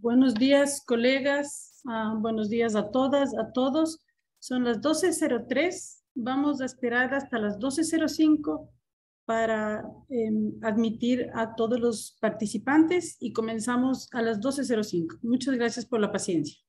Buenos días, colegas. Buenos días a todas, a todos. Son las 12:03. Vamos a esperar hasta las 12:05 para admitir a todos los participantes y comenzamos a las 12:05. Muchas gracias por la paciencia.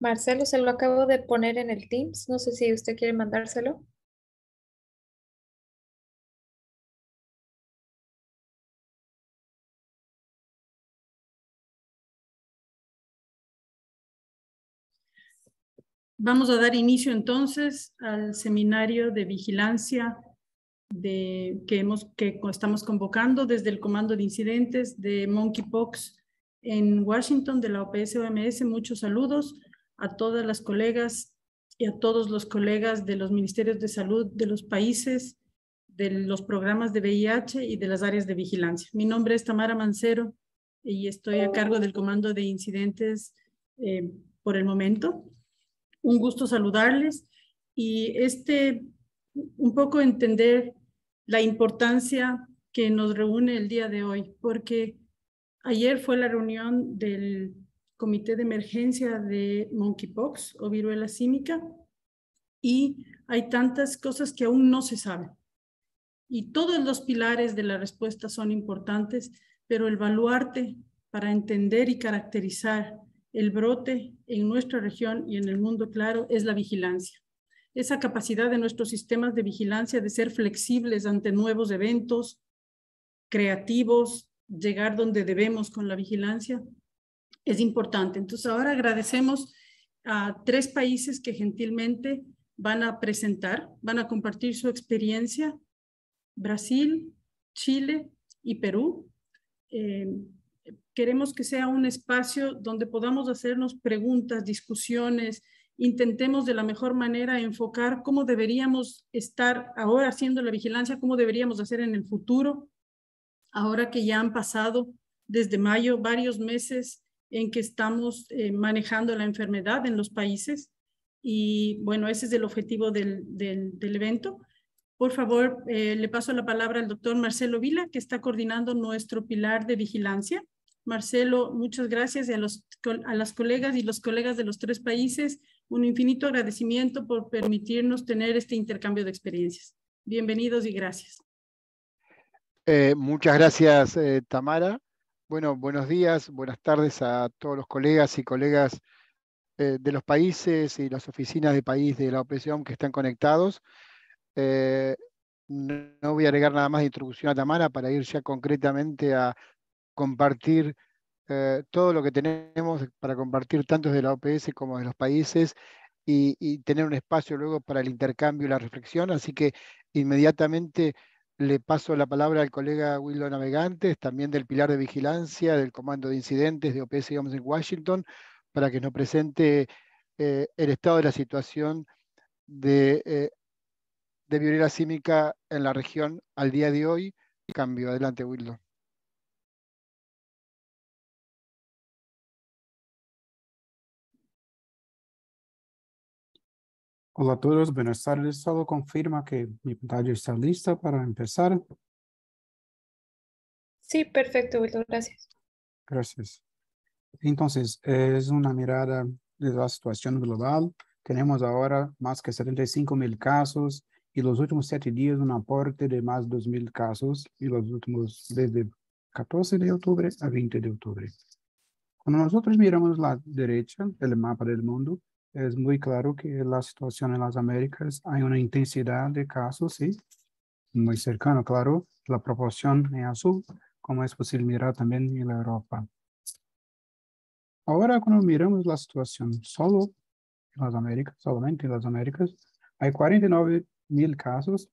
Marcelo, se lo acabo de poner en el Teams. No sé si usted quiere mandárselo. Vamos a dar inicio entonces al seminario de vigilancia que estamos convocando desde el Comando de Incidentes de Monkeypox en Washington de la OPS-OMS. Muchos saludos a todas las colegas y a todos los colegas de los ministerios de salud de los países, de los programas de VIH y de las áreas de vigilancia. Mi nombre es Tamara Mancero y estoy a cargo del Comando de Incidentes por el momento. Un gusto saludarles y un poco entender la importancia que nos reúne el día de hoy, porque ayer fue la reunión del Comité de Emergencia de Monkeypox o viruela símica y hay tantas cosas que aún no se saben. Y todos los pilares de la respuesta son importantes, pero el baluarte para entender y caracterizar el brote en nuestra región y en el mundo, claro, es la vigilancia. Esa capacidad de nuestros sistemas de vigilancia de ser flexibles ante nuevos eventos, creativos, llegar donde debemos con la vigilancia, es importante. Entonces ahora agradecemos a 3 países que gentilmente van a presentar, van a compartir su experiencia: Brasil, Chile y Perú. Queremos que sea un espacio donde podamos hacernos preguntas, discusiones, intentemos de la mejor manera enfocar cómo deberíamos estar ahora haciendo la vigilancia, cómo deberíamos hacer en el futuro, ahora que ya han pasado desde mayo varios meses en que estamos manejando la enfermedad en los países. Y bueno, ese es el objetivo del evento. Por favor, le paso la palabra al doctor Marcelo Vila, que está coordinando nuestro pilar de vigilancia. Marcelo, muchas gracias y a las colegas y los colegas de los 3 países, un infinito agradecimiento por permitirnos tener este intercambio de experiencias. Bienvenidos y gracias. Muchas gracias, Tamara. Bueno, buenos días, buenas tardes a todos los colegas y colegas de los países y las oficinas de país de la OPS-OMS que están conectados. No voy a agregar nada más de introducción a Tamara para ir ya concretamente a compartir todo lo que tenemos para compartir tanto de la OPS como de los países y tener un espacio luego para el intercambio y la reflexión. Así que inmediatamente le paso la palabra al colega Wildo Navegantes, también del Pilar de Vigilancia, del Comando de Incidentes de OPS-OMS en Washington, para que nos presente el estado de la situación de viruela símica en la región al día de hoy. Cambio. Adelante, Wildo. Hola a todos, buenas tardes. Solo confirma que mi pantalla está lista para empezar. Sí, perfecto, Wildo, gracias. Gracias. Entonces, es una mirada de la situación global. Tenemos ahora más que 75,000 casos y los últimos 7 días un aporte de más de 2,000 casos y los últimos desde 14 de octubre a 20 de octubre. Cuando nosotros miramos la derecha del mapa del mundo, es muy claro que la situación en las Américas hay una intensidad de casos, sí, muy cercano, claro, la proporción en azul, como es posible mirar también en la Europa. Ahora, cuando miramos la situación solo en las Américas, solamente en las Américas, hay 49,000 casos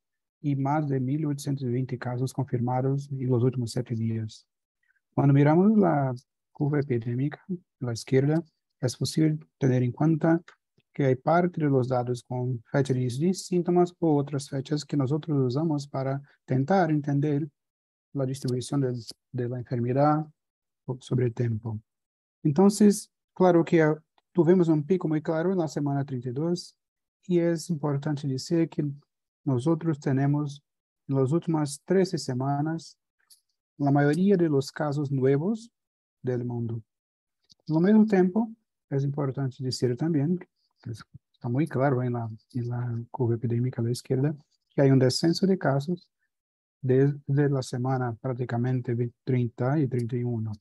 y más de 1.820 casos confirmados en los últimos 7 días. Cuando miramos la curva epidémica a la izquierda, es posible tener en cuenta que hay parte de los datos con fecha de inicio de síntomas o otras fechas que nosotros usamos para intentar entender la distribución de la enfermedad sobre el tiempo. Entonces, claro que tuvimos un pico muy claro en la semana 32 y es importante decir que nosotros tenemos en las últimas 13 semanas la mayoría de los casos nuevos del mundo. Al mismo tiempo, es importante decir también, que está muy claro en la curva epidémica a la izquierda, que hay un descenso de casos desde la semana prácticamente 30 y 31.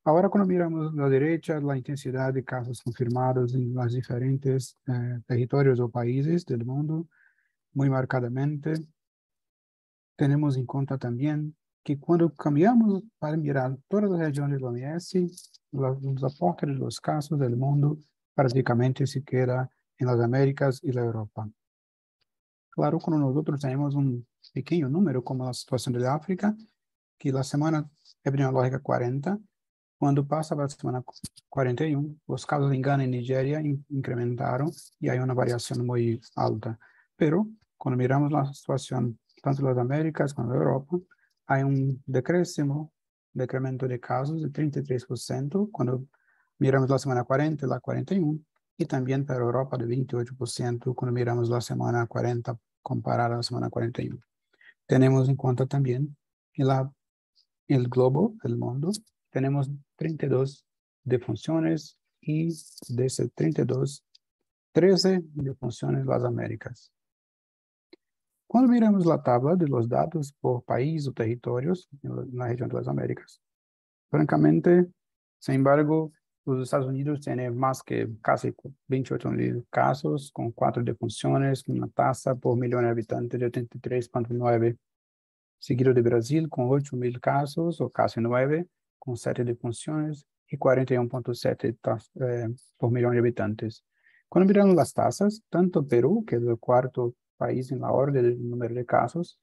Ahora, cuando miramos a la derecha, la intensidad de casos confirmados en los diferentes territorios o países del mundo, muy marcadamente, tenemos en cuenta también que cuando cambiamos para mirar todas las regiones de la OMS, los aportes de los casos del mundo prácticamente se queda en las Américas y la Europa. Claro, cuando nosotros tenemos un pequeño número, como la situación de África, que la semana epidemiológica 40, cuando pasa para la semana 41, los casos en Ghana y Nigeria incrementaron y hay una variación muy alta. Pero cuando miramos la situación tanto en las Américas como en Europa, hay un decremento de casos de 33% cuando miramos la semana 40 y la 41, y también para Europa de 28% cuando miramos la semana 40 comparada a la semana 41. Tenemos en cuenta también que el globo, el mundo, tenemos 32 defunciones y de ese 32, 13 defunciones en las Américas. Cuando miramos la tabla de los datos por país o territorios en la región de las Américas, francamente, sin embargo, los Estados Unidos tienen más que casi 28.000 casos, con 4 defunciones, una tasa por millón de habitantes de 83.9, seguido de Brasil con 8.000 casos, o casi 9, con 7 defunciones y 41.7 por millón de habitantes. Cuando miramos las tasas, tanto Perú, que es el cuarto país en la orden del número de casos,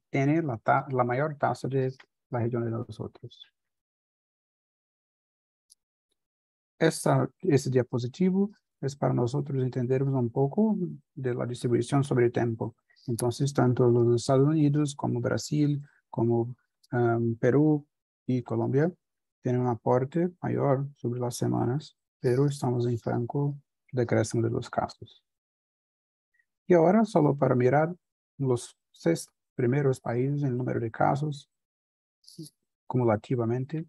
tiene la mayor tasa de la región de nosotros. Ese diapositivo es para nosotros entendermos un poco de la distribución sobre el tiempo. Entonces, tanto los Estados Unidos como Brasil, como Perú y Colombia tienen un aporte mayor sobre las semanas, pero estamos en franco decréscimo de los casos. Y ahora, solo para mirar los 6 primeros países en el número de casos, cumulativamente,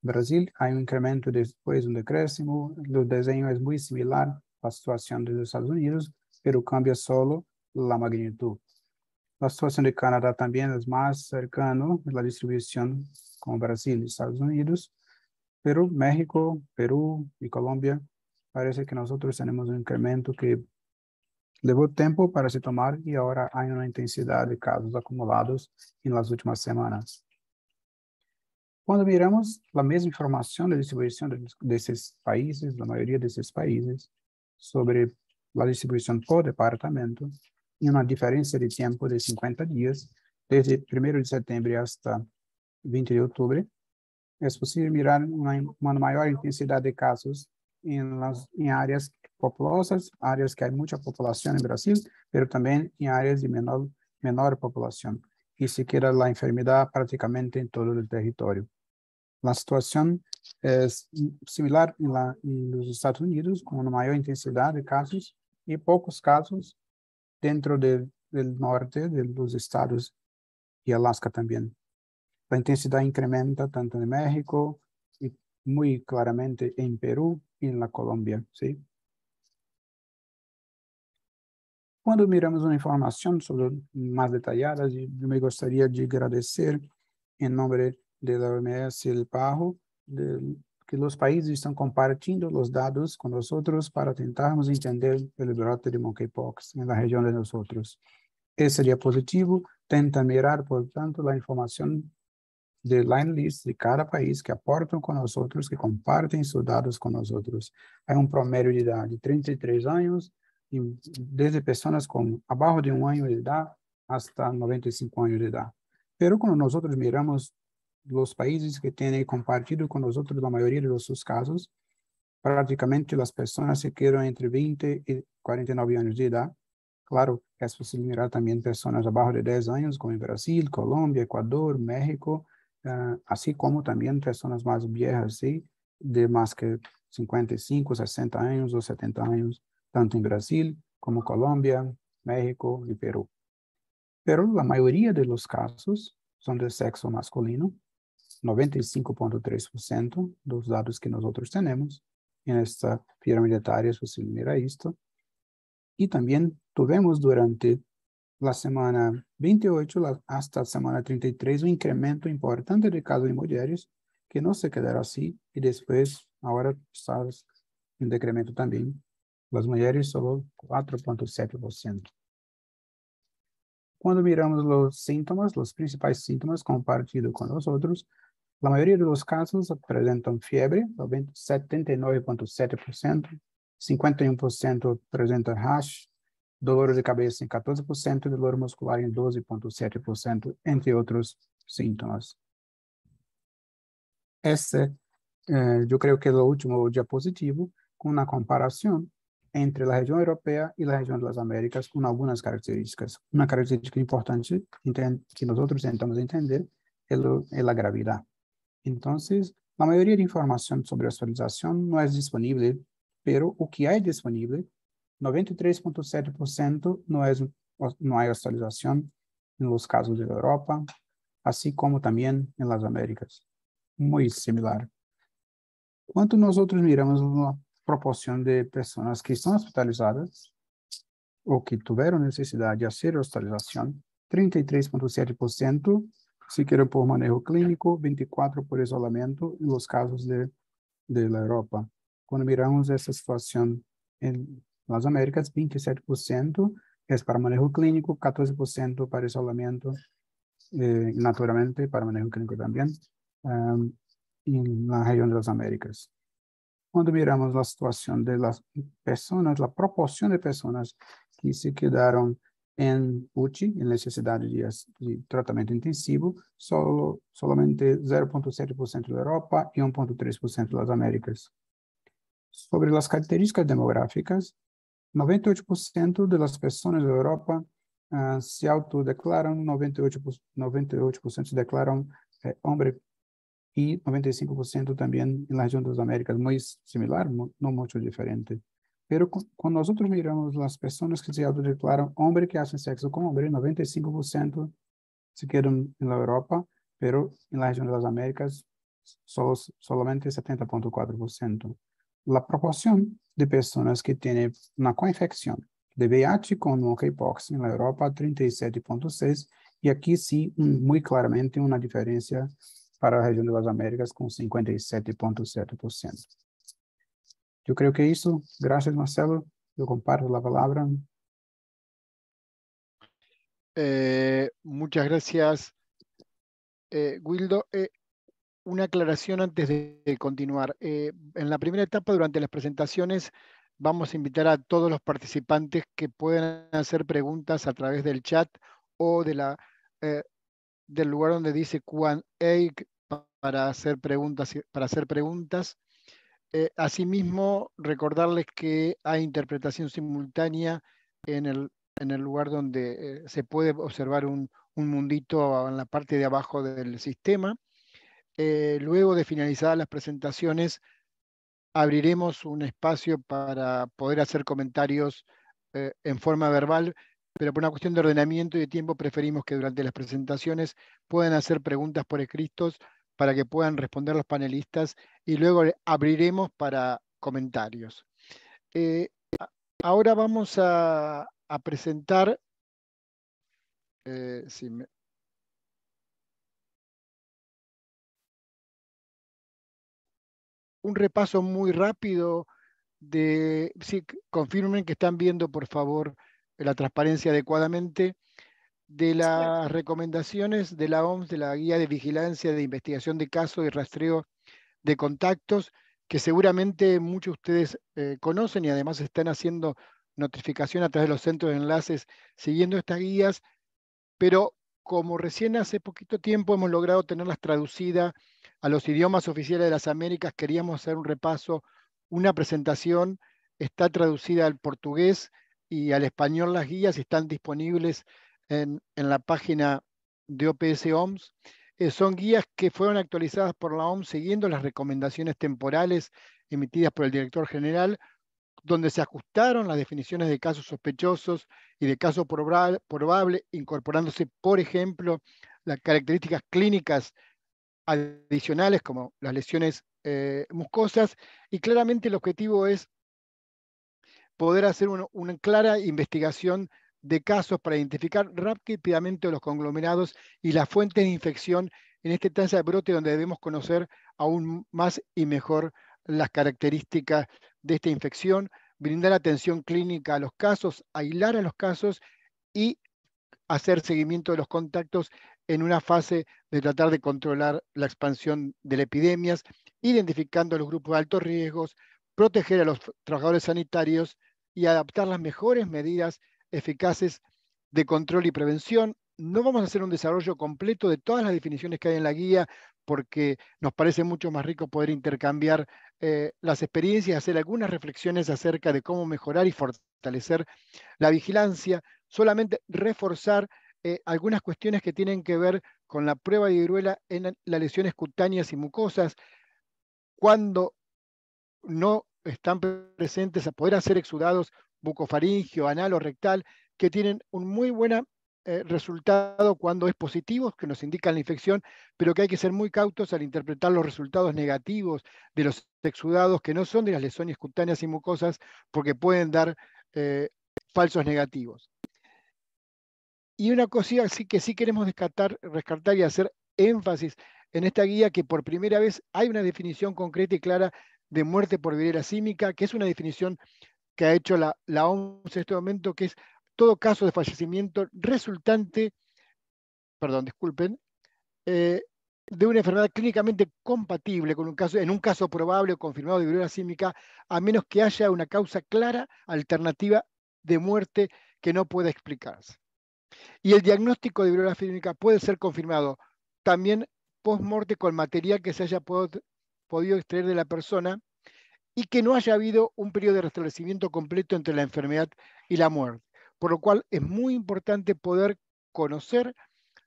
Brasil hay un incremento después un decréscimo. El diseño es muy similar a la situación de los Estados Unidos, pero cambia solo la magnitud. La situación de Canadá también es más cercano a la distribución con Brasil y Estados Unidos, pero México, Perú y Colombia parece que nosotros tenemos un incremento que llevó tiempo para se tomar y ahora hay una intensidad de casos acumulados en las últimas semanas. Cuando miramos la misma información de distribución de esos países, la mayoría de esos países, sobre la distribución por departamento, y una diferencia de tiempo de 50 días, desde 1 de septiembre hasta 20 de octubre, es posible mirar una mayor intensidad de casos en áreas populosas, áreas que hay mucha población en Brasil, pero también en áreas de menor población, y se queda la enfermedad prácticamente en todo el territorio. La situación es similar en los Estados Unidos, con una mayor intensidad de casos y pocos casos dentro del norte de los estados y Alaska también. La intensidad incrementa tanto en México y muy claramente en Perú y en la Colombia, ¿sí? Cuando miramos una información sobre más detallada, yo me gustaría de agradecer en nombre de la OMS y el PAHO, que los países están compartiendo los datos con nosotros para tentarmos entender el brote de monkeypox en la región de nosotros. Ese diapositivo tenta mirar, por tanto, la información de line list de cada país que aportan con nosotros, que comparten sus datos con nosotros. Hay un promedio de edad de 33 años desde personas con abajo de 1 año de edad hasta 95 años de edad. Pero cuando nosotros miramos los países que tienen compartido con nosotros la mayoría de sus casos, prácticamente las personas se quedan entre 20 y 49 años de edad. Claro, es posible mirar también personas abajo de 10 años, como en Brasil, Colombia, Ecuador, México, así como también personas más viejas, ¿sí? De más que 55, 60 años o 70 años, tanto en Brasil como Colombia, México y Perú. Pero la mayoría de los casos son de sexo masculino, 95.3% dos dados que nosotros tenemos. En esta pirámide etaria es posible mirar esto. Y también tuvimos durante la semana 28 hasta la semana 33 un incremento importante de casos de mujeres que no se quedaron así y después ahora está en decremento también. Las mujeres solo 4.7%. Cuando miramos los síntomas, los principales síntomas compartidos con nosotros, la mayoría de los casos presentan fiebre, 79.7%, 51% presenta rash, dolor de cabeza en 14%, dolor muscular en 12.7%, entre otros síntomas. Yo creo que es lo último diapositivo, con una comparación entre la región europea y la región de las Américas, con algunas características. Una característica importante que nosotros intentamos entender es la gravedad. Entonces, la mayoría de información sobre hospitalización no es disponible, pero o que hay disponible, 93.7% no hay hospitalización en los casos de Europa, así como también en las Américas. Muy similar. Cuando nosotros miramos la proporción de personas que están hospitalizadas o que tuvieron necesidad de hacer hospitalización, 33.7%, si quiere por manejo clínico, 24% por isolamento en los casos de la Europa. Cuando miramos esta situación en las Américas, 27% es para manejo clínico, 14% para isolamiento, naturalmente para manejo clínico también, en la región de las Américas. Cuando miramos la situación de las personas, la proporción de personas que se quedaron en UTI, en necesidad de tratamento intensivo, solamente 0.7% de Europa y 1.3% de las Américas. Sobre las características demográficas, 98% de las personas de Europa se autodeclaran, 98% se declaran hombre y 95% también en la región de las Américas, muy similar, no mucho diferente. Pero cuando nosotros miramos las personas que se autodeclaran hombre que hacen sexo con hombre, 95% se quedan en la Europa, pero en la región de las Américas solamente 70.4%. La proporción de personas que tienen una coinfección de VIH con monkeypox en la Europa, 37.6%, y aquí sí, muy claramente una diferencia para la región de las Américas con 57.7%. Yo creo que eso. Gracias, Marcelo. Yo comparto la palabra. Muchas gracias, Wildo. Una aclaración antes de continuar. En la primera etapa, durante las presentaciones, vamos a invitar a todos los participantes que puedan hacer preguntas a través del chat o del lugar donde dice Q&A para hacer preguntas. Asimismo, recordarles que hay interpretación simultánea en el lugar donde se puede observar un mundito en la parte de abajo del sistema. Luego de finalizadas las presentaciones, abriremos un espacio para poder hacer comentarios en forma verbal, pero por una cuestión de ordenamiento y de tiempo preferimos que durante las presentaciones puedan hacer preguntas por escritos para que puedan responder los panelistas y luego abriremos para comentarios. Ahora vamos a presentar, un repaso muy rápido de, confirmen que están viendo, por favor, la transparencia adecuadamente, de las recomendaciones de la OMS, de la Guía de Vigilancia de Investigación de Casos y Rastreo de Contactos, que seguramente muchos de ustedes conocen y además están haciendo notificación a través de los centros de enlaces siguiendo estas guías, pero como recién hace poquito tiempo hemos logrado tenerlas traducidas a los idiomas oficiales de las Américas, queríamos hacer un repaso, una presentación, está traducida al portugués y al español las guías, están disponibles en la página de OPS OMS. Son guías que fueron actualizadas por la OMS siguiendo las recomendaciones temporales emitidas por el director general, donde se ajustaron las definiciones de casos sospechosos y de caso probable, incorporándose, por ejemplo, las características clínicas adicionales como las lesiones mucosas, y claramente el objetivo es poder hacer una clara investigación de casos para identificar rápidamente los conglomerados y las fuentes de infección en este tasa de brote, donde debemos conocer aún más y mejor las características de esta infección, brindar atención clínica a los casos, aislar a los casos y hacer seguimiento de los contactos en una fase de tratar de controlar la expansión de las epidemias, identificando los grupos de altos riesgos, proteger a los trabajadores sanitarios y adaptar las mejores medidas eficaces de control y prevención. No vamos a hacer un desarrollo completo de todas las definiciones que hay en la guía, porque nos parece mucho más rico poder intercambiar las experiencias, hacer algunas reflexiones acerca de cómo mejorar y fortalecer la vigilancia, solamente reforzar algunas cuestiones que tienen que ver con la prueba de viruela en las lesiones cutáneas y mucosas, cuando no están presentes a poder hacer exudados bucofaringio, anal o rectal, que tienen un muy buen resultado cuando es positivo, que nos indican la infección, pero que hay que ser muy cautos al interpretar los resultados negativos de los exudados que no son de las lesiones cutáneas y mucosas, porque pueden dar falsos negativos. Y una cosa sí que sí queremos rescatar y hacer énfasis en esta guía, que por primera vez hay una definición concreta y clara de muerte por viruela símica, que es una definición que ha hecho la OMS en este momento, que es todo caso de fallecimiento resultante, perdón, disculpen, de una enfermedad clínicamente compatible con en un caso probable o confirmado de viruela símica, a menos que haya una causa clara alternativa de muerte que no pueda explicarse. Y el diagnóstico de viruela símica puede ser confirmado también post-morte con material que se haya podido extraer de la persona y que no haya habido un periodo de restablecimiento completo entre la enfermedad y la muerte. Por lo cual es muy importante poder conocer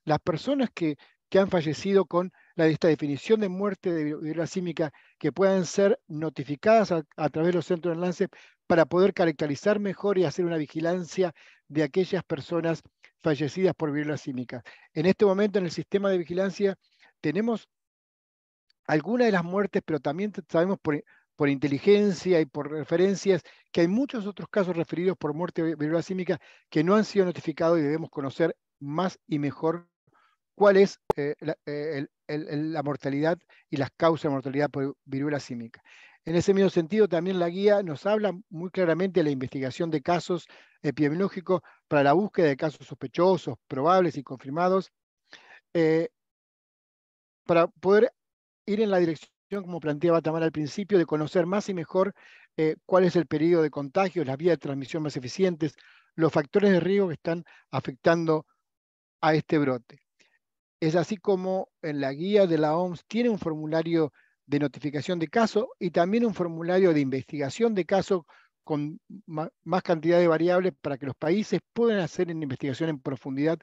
las personas que han fallecido con esta definición de muerte de viruela símica, que puedan ser notificadas a través de los centros de enlace para poder caracterizar mejor y hacer una vigilancia de aquellas personas fallecidas por viruela símica. En este momento en el sistema de vigilancia tenemos algunas de las muertes, pero también sabemos por inteligencia y por referencias que hay muchos otros casos referidos por muerte de viruela símica que no han sido notificados, y debemos conocer más y mejor cuál es la mortalidad y las causas de mortalidad por viruela símica. En ese mismo sentido, también la guía nos habla muy claramente de la investigación de casos epidemiológicos para la búsqueda de casos sospechosos, probables y confirmados, para poder ir en la dirección, como planteaba Tamara al principio, de conocer más y mejor cuál es el periodo de contagio, las vías de transmisión más eficientes, los factores de riesgo que están afectando a este brote. Es así como en la guía de la OMS tiene un formulario de notificación de caso y también un formulario de investigación de caso con más cantidad de variables para que los países puedan hacer una investigación en profundidad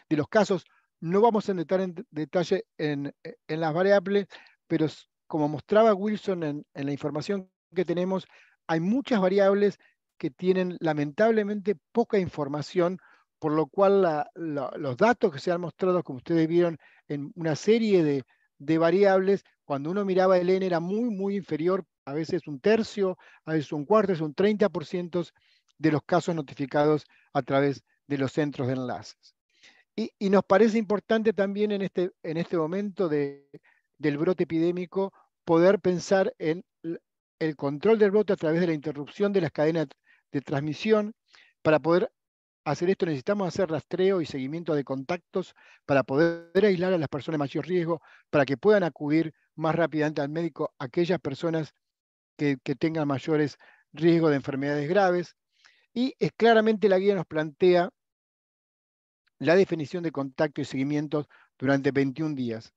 de los casos. No vamos a entrar en detalle en las variables, pero como mostraba Wilson en la información que tenemos, hay muchas variables que tienen lamentablemente poca información, por lo cual los datos que se han mostrado, como ustedes vieron, en una serie de variables, cuando uno miraba el N era muy inferior, a veces un tercio, a veces un cuarto, a veces un 30% de los casos notificados a través de los centros de enlaces. Y nos parece importante también en este momento del brote epidémico poder pensar en el control del brote a través de la interrupción de las cadenas de transmisión. Para poder hacer esto necesitamos hacer rastreo y seguimiento de contactos para poder aislar a las personas de mayor riesgo, para que puedan acudir más rápidamente al médico aquellas personas que tengan mayores riesgos de enfermedades graves. Y claramente la guía nos plantea la definición de contacto y seguimientos durante 21 días.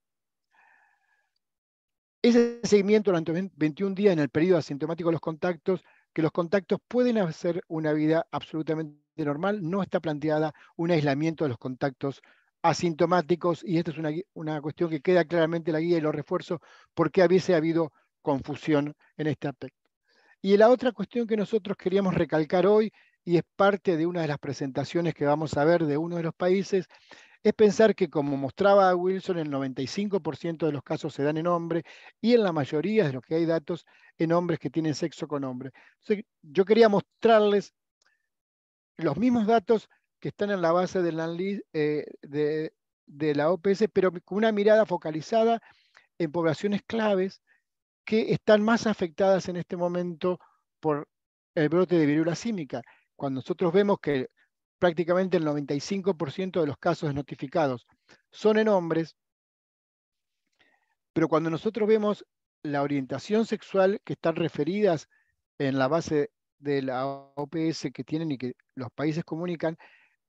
Ese seguimiento durante 21 días en el periodo asintomático de los contactos, que los contactos pueden hacer una vida absolutamente normal, no está planteada un aislamiento de los contactos asintomáticos, y esta es una cuestión que queda claramente en la guía y lo refuerzo porque a veces ha habido confusión en este aspecto. Y la otra cuestión que nosotros queríamos recalcar hoy, y es parte de una de las presentaciones que vamos a ver de uno de los países, es pensar que, como mostraba Wilson, el 95% de los casos se dan en hombres y en la mayoría de los que hay datos en hombres que tienen sexo con hombres. Entonces, yo quería mostrarles los mismos datos que están en la base de la OPS, pero con una mirada focalizada en poblaciones claves que están más afectadas en este momento por el brote de viruela símica. Cuando nosotros vemos que prácticamente el 95% de los casos notificados son en hombres, pero cuando nosotros vemos la orientación sexual que están referidas en la base de la OPS que tienen y que los países comunican,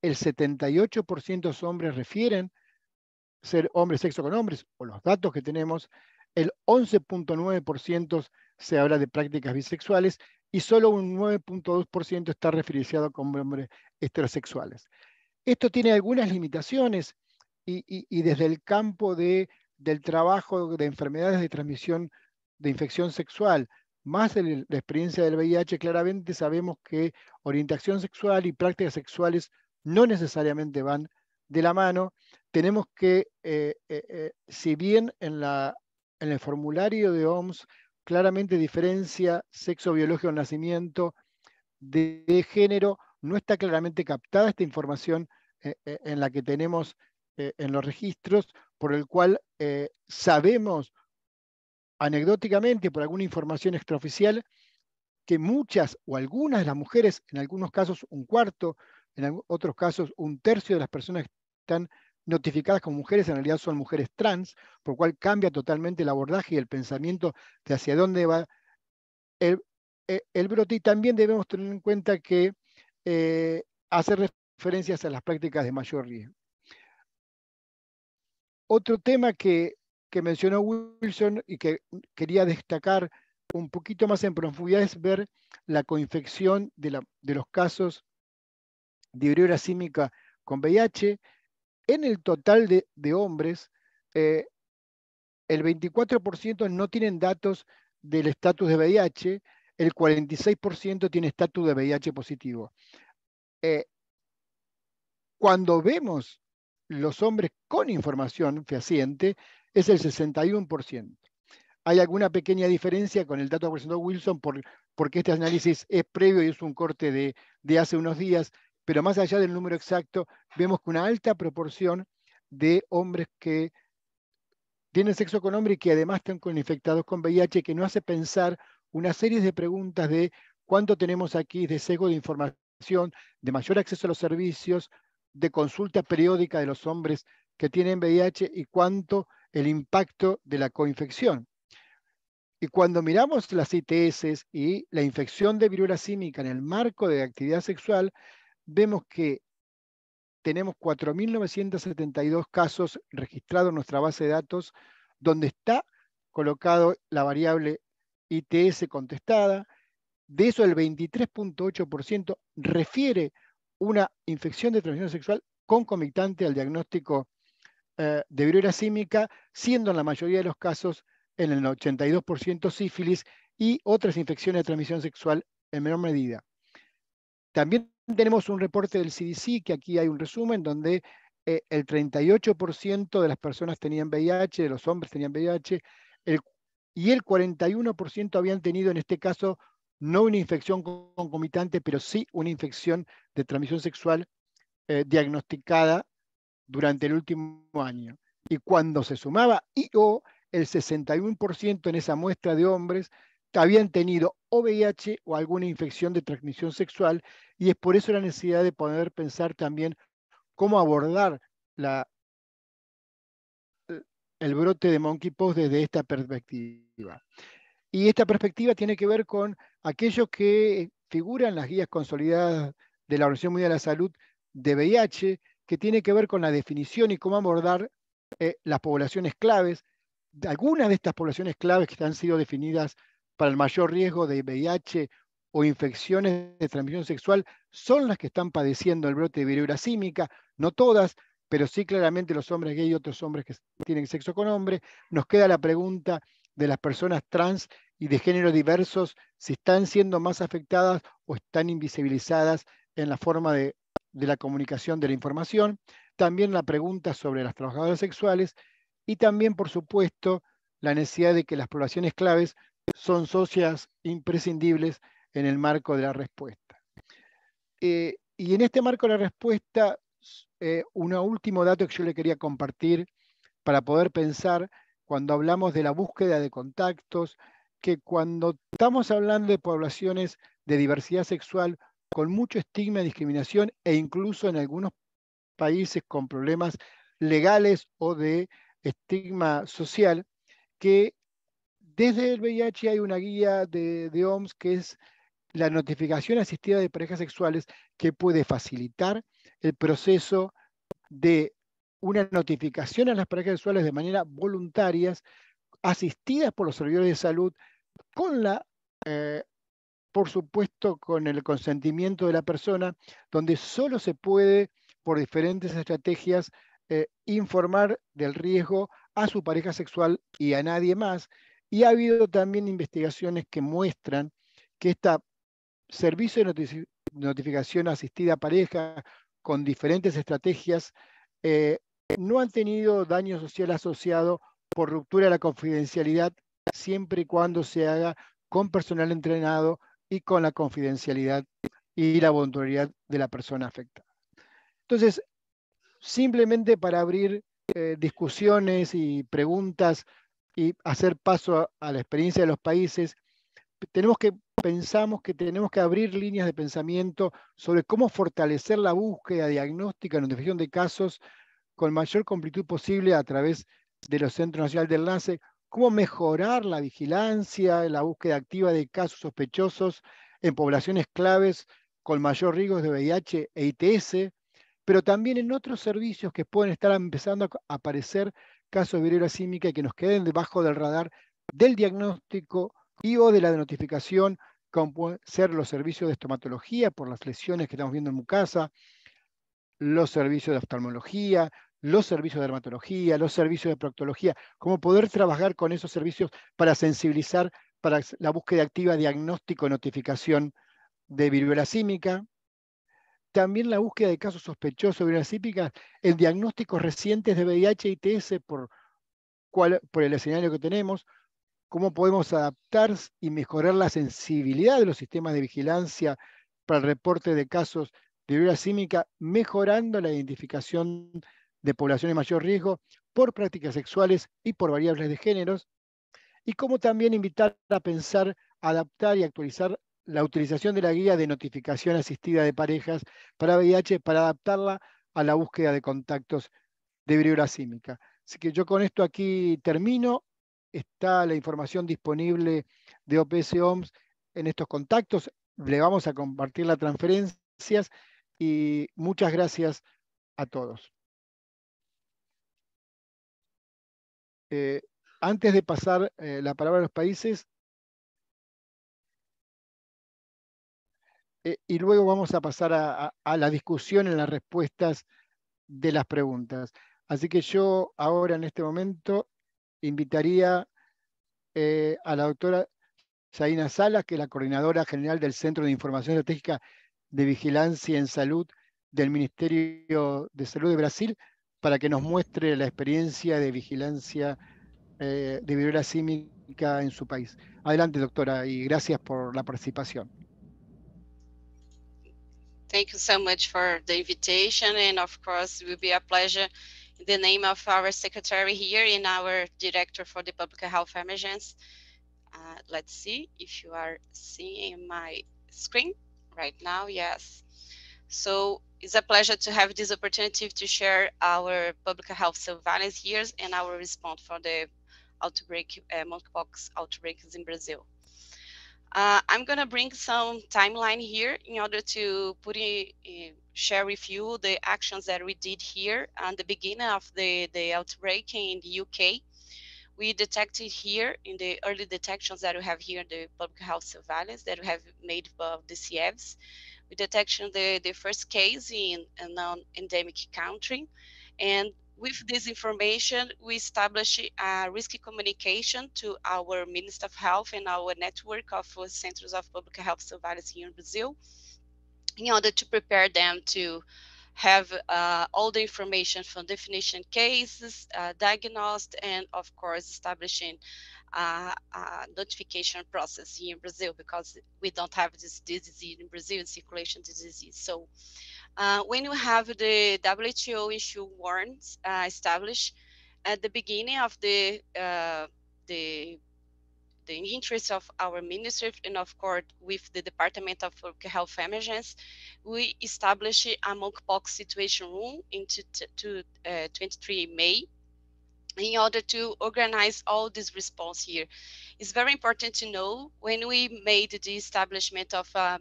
el 78% de los hombres refieren ser hombres sexo con hombres, o los datos que tenemos, el 11.9% se habla de prácticas bisexuales y solo un 9.2% está referenciado como hombres heterosexuales. Esto tiene algunas limitaciones y desde el campo del trabajo de enfermedades de transmisión de infección sexual, más de la experiencia del VIH, claramente sabemos que orientación sexual y prácticas sexuales no necesariamente van de la mano. Tenemos que, si bien en el formulario de OMS claramente diferencia sexo biológico al nacimiento de género, no está claramente captada esta información en la que tenemos en los registros, por el cual sabemos anecdóticamente, por alguna información extraoficial, que muchas o algunas de las mujeres, en algunos casos un cuarto, en otros casos un tercio de las personas que están notificadas como mujeres en realidad son mujeres trans, por lo cual cambia totalmente el abordaje y el pensamiento de hacia dónde va el brote. Y también debemos tener en cuenta que hace referencias a las prácticas de mayor riesgo. Otro tema que mencionó Wilson y que quería destacar un poquito más en profundidad es ver la coinfección de los casos de viruela símica con VIH. En el total de hombres, el 24% no tienen datos del estatus de VIH, el 46% tiene estatus de VIH positivo. Cuando vemos los hombres con información fehaciente, es el 61%. Hay alguna pequeña diferencia con el dato que presentó Wilson porque este análisis es previo y es un corte de hace unos días, pero más allá del número exacto, vemos que una alta proporción de hombres que tienen sexo con hombre y que además están infectados con VIH, que nos hace pensar una serie de preguntas de cuánto tenemos aquí de sesgo de información, de mayor acceso a los servicios, de consulta periódica de los hombres que tienen VIH y cuánto el impacto de la coinfección. Y cuando miramos las ITS y la infección de viruela símica en el marco de actividad sexual, vemos que tenemos 4.972 casos registrados en nuestra base de datos, donde está colocado la variable ITS contestada. De eso, el 23.8% refiere una infección de transmisión sexual concomitante al diagnóstico de viruela símica, siendo en la mayoría de los casos, en el 82%, sífilis y otras infecciones de transmisión sexual en menor medida. También tenemos un reporte del CDC, que aquí hay un resumen, donde el 38% de las personas tenían VIH, de los hombres tenían VIH, y el 41% habían tenido, en este caso, no una infección concomitante, pero sí una infección de transmisión sexual diagnosticada durante el último año. Y cuando se sumaba el 61% en esa muestra de hombres habían tenido o VIH o alguna infección de transmisión sexual, y es por eso la necesidad de poder pensar también cómo abordar el brote de monkeypox desde esta perspectiva. Y esta perspectiva tiene que ver con aquellos que figura en las guías consolidadas de la Organización Mundial de la Salud de VIH, que tiene que ver con la definición y cómo abordar las poblaciones claves. Algunas de estas poblaciones claves que han sido definidas para el mayor riesgo de VIH o infecciones de transmisión sexual son las que están padeciendo el brote de viruela símica, no todas, pero sí claramente los hombres gay y otros hombres que tienen sexo con hombres. Nos queda la pregunta de las personas trans y de género diversos, si están siendo más afectadas o están invisibilizadas en la forma de la comunicación de la información. También la pregunta sobre las trabajadoras sexuales y también, por supuesto, la necesidad de que las poblaciones claves son socias imprescindibles en el marco de la respuesta. Y en este marco de la respuesta, un último dato que yo le quería compartir para poder pensar cuando hablamos de la búsqueda de contactos, que cuando estamos hablando de poblaciones de diversidad sexual con mucho estigma y discriminación e incluso en algunos países con problemas legales o de estigma social, que desde el VIH hay una guía de OMS que es la notificación asistida de parejas sexuales, que puede facilitar el proceso de una notificación a las parejas sexuales de manera voluntaria, asistidas por los servidores de salud, con por supuesto, con el consentimiento de la persona, donde solo se puede, por diferentes estrategias, informar del riesgo a su pareja sexual y a nadie más. Y ha habido también investigaciones que muestran que este servicio de notificación asistida a pareja con diferentes estrategias no han tenido daño social asociado por ruptura de la confidencialidad, siempre y cuando se haga con personal entrenado y con la confidencialidad y la voluntariedad de la persona afectada. Entonces, simplemente para abrir discusiones y preguntas y hacer paso a la experiencia de los países, pensamos que tenemos que abrir líneas de pensamiento sobre cómo fortalecer la búsqueda, diagnóstica y notificación de casos con mayor completud posible a través de los Centros Nacionales de Enlace, cómo mejorar la vigilancia, la búsqueda activa de casos sospechosos en poblaciones claves con mayor riesgo de VIH e ITS, pero también en otros servicios que pueden estar empezando a aparecer casos de viruela símica y que nos queden debajo del radar del diagnóstico y o de la notificación, como pueden ser los servicios de estomatología por las lesiones que estamos viendo en Mucasa, los servicios de oftalmología, los servicios de dermatología, los servicios de proctología, cómo poder trabajar con esos servicios para sensibilizar para la búsqueda activa, diagnóstico y notificación de viruela símica. También la búsqueda de casos sospechosos de viruela símica en diagnósticos recientes de VIH y ITS por el escenario que tenemos, cómo podemos adaptar y mejorar la sensibilidad de los sistemas de vigilancia para el reporte de casos de viruela símica, mejorando la identificación de poblaciones de mayor riesgo por prácticas sexuales y por variables de géneros, y cómo también invitar a pensar, adaptar y actualizar la utilización de la guía de notificación asistida de parejas para VIH para adaptarla a la búsqueda de contactos de viruela símica. Así que yo con esto aquí termino. Está la información disponible de OPS OMS en estos contactos. Le vamos a compartir las transferencias y muchas gracias a todos. Antes de pasar la palabra a los países, y luego vamos a pasar a la discusión en las respuestas de las preguntas. Así que yo ahora en este momento invitaría a la doctora Zaina Salas, que es la coordinadora general del Centro de Información Estratégica de Vigilancia en Salud del Ministerio de Salud de Brasil, para que nos muestre la experiencia de vigilancia de viruela símica en su país. Adelante, doctora, y gracias por la participación. Thank you so much for the invitation, and of course it will be a pleasure in the name of our secretary here and our director for the public health emergency. Let's see if you are seeing my screen right now. Yes. So it's a pleasure to have this opportunity to share our public health surveillance years and our response for the outbreak, monkeypox outbreaks in Brazil. I'm gonna bring some timeline here in order to share with you the actions that we did here at the beginning of the outbreak in the UK. We detected here in the early detections that we have here in the public health surveillance that we have made of the CFs. We detected the first case in a non-endemic country. And with this information, we established a risky communication to our Minister of Health and our network of Centers of Public Health Surveillance here in Brazil in order to prepare them to have all the information from definition cases, diagnosed, and of course establishing a notification process here in Brazil, because we don't have this disease in Brazil, circulation disease. So when you have the WHO issue warrants established at the beginning of the interest of our ministry, and of course with the Department of Public Health Emergency, we established a monkeypox situation room in 23 May in order to organize all this response here. It's very important to know when we made the establishment of a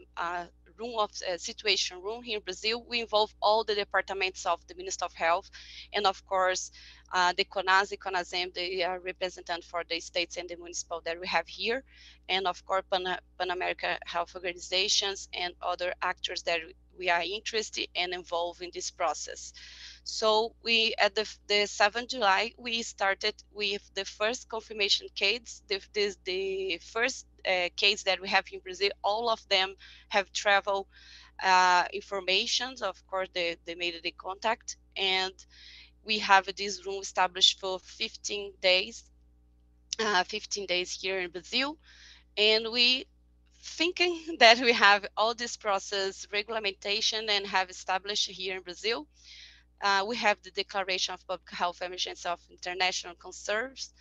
situation room here in Brazil, we involve all the departments of the Ministry of Health, and of course, the CONAS, CONASEM, they are representant for the states and the municipal that we have here, and of course, Pan American Health Organizations and other actors that we are interested and involved in this process. So we, at the 7th July, we started with the first confirmation case, the first case that we have in Brazil. All of them have travel information. Of course, they made the contact, and we have this room established for 15 days, 15 days here in Brazil. And we thinking that we have all this process regulation and have established here in Brazil. We have the Declaration of Public Health Emergency of International Concerns,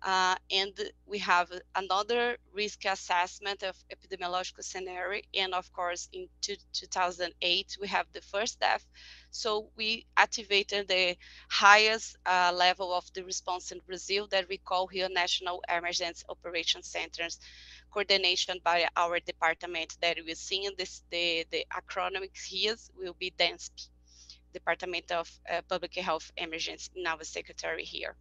and we have another risk assessment of epidemiological scenario. And of course, in 2008, we have the first death. So we activated the highest level of the response in Brazil that we call here National Emergency Operation Centers, coordination by our department that we see in this, the acronym here will be DENSP. Department of Public Health Emergency, in our secretary here.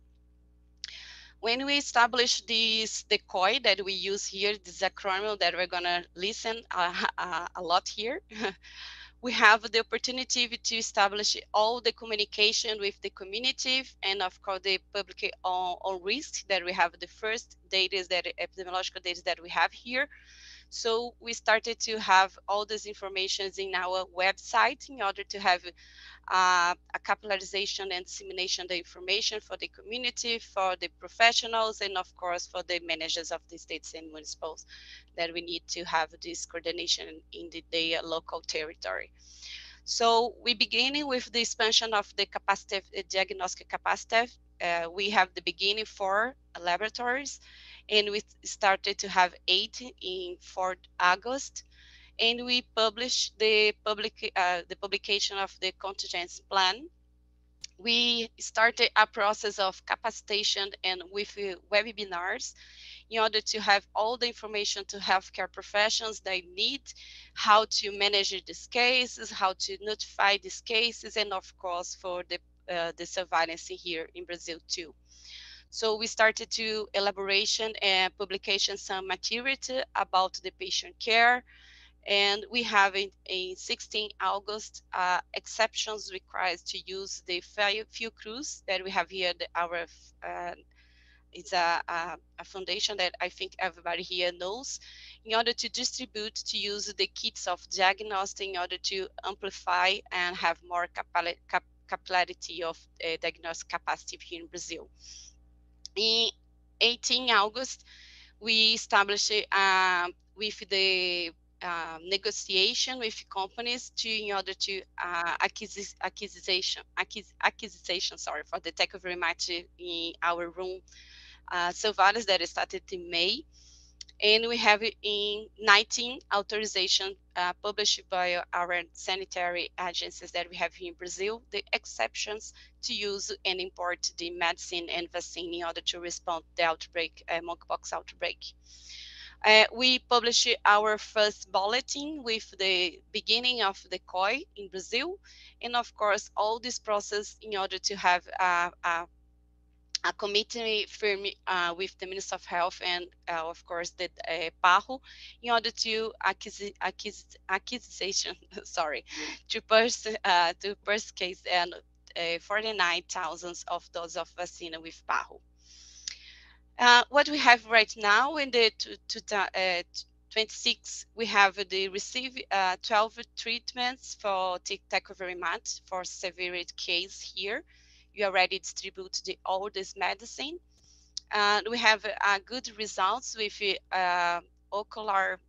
When we establish the COI that we use here, this acronym that we're gonna listen a lot here, we have the opportunity to establish all the communication with the community and of course the public on risk that we have the first data, that epidemiological data that we have here. So we started to have all this information in our website in order to have a capillarization and dissemination of the information for the community, for the professionals, and of course for the managers of the states and municipals that we need to have this coordination in the local territory. So we beginning with the expansion of the capacity, diagnostic capacity. We have the beginning 4 laboratories, and we started to have 8 in 4 August. And we published the publication of the contingency plan. We started a process of capacitation and with webinars in order to have all the information to healthcare professionals they need, how to manage these cases, how to notify these cases, and of course for the surveillance here in Brazil too. So we started to elaboration and publication some material about the patient care. And we have in 16 August exceptions required to use the Fiocruz that we have here. It's a foundation that I think everybody here knows, in order to distribute, to use the kits of diagnostic in order to amplify and have more capillarity of diagnostic capacity here in Brazil. In 18 August, we established with the negotiation with companies in order to acquisition for the tech very much in our room surveillance that started in May. And we have in 19 authorization published by our sanitary agencies that we have here in Brazil, the exceptions to use and import the medicine and vaccine in order to respond to the outbreak, monkeypox outbreak. We published our first bulletin with the beginning of the COI in Brazil. And of course, all this process in order to have a committee firm with the Minister of Health and of course the PAHO in order to acquisition, sorry, to purchase and 49,000 of doses of vaccine with PAHO. What we have right now in the 26, we have the receive 12 treatments for tecovirimat for severe case here. You already distribute all this medicine. And we have good results with ocular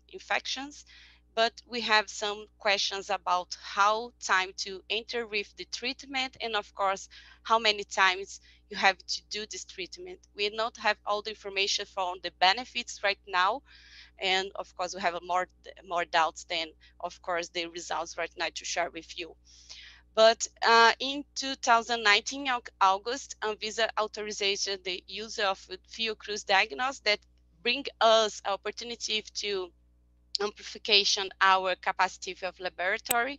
infections, but we have some questions about how time to enter with the treatment, and of course, how many times you have to do this treatment. We not have all the information from the benefits right now, and of course, we have more doubts than, of course, the results right now to share with you. But in 2019, August, Anvisa authorization the use of Fiocruz diagnosis that bring us opportunity to amplification our capacity of laboratory.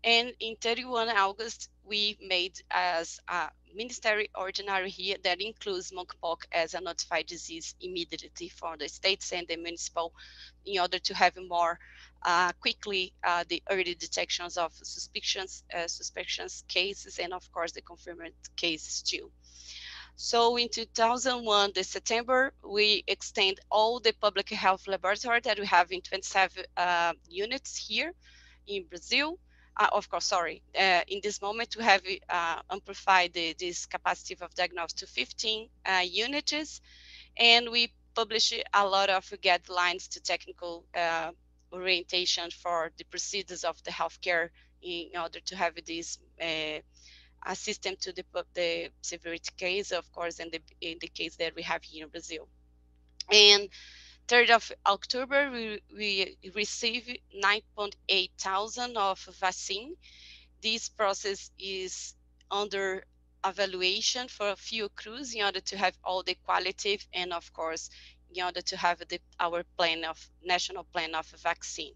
And in 31 August, we made as a ministry ordinary here that includes monkeypox as a notified disease immediately for the states and the municipal in order to have more quickly the early detections of suspicions cases and of course the confirmed cases too. So in 2001, the September, we extend all the public health laboratory that we have in 27 units here in Brazil. Of course, sorry, in this moment we have amplified this capacity of diagnosis to 15 units, and we publish a lot of guidelines to technical orientation for the procedures of the healthcare in order to have this a system to the severity case, of course, and in the case that we have here in Brazil. And 3rd of October, we received 9.8 thousand of vaccine. This process is under evaluation for Fiocruz in order to have all the qualitative and of course in order to have our plan of national plan of vaccine.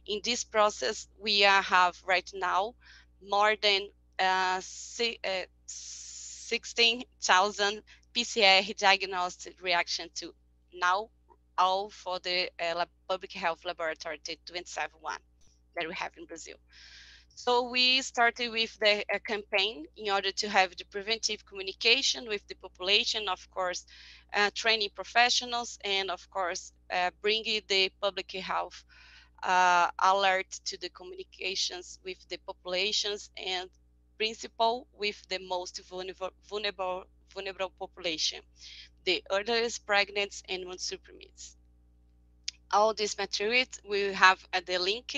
In this process, we have right now more than 16,000 PCR diagnosed reaction to now, all for the public health laboratory 271 that we have in Brazil. So we started with the campaign in order to have the preventive communication with the population, of course, training professionals, and of course, bringing the public health alert to the communications with the populations and principal with the most vulnerable population, the earliest pregnant and immunosuppressed. All this material we have at the link.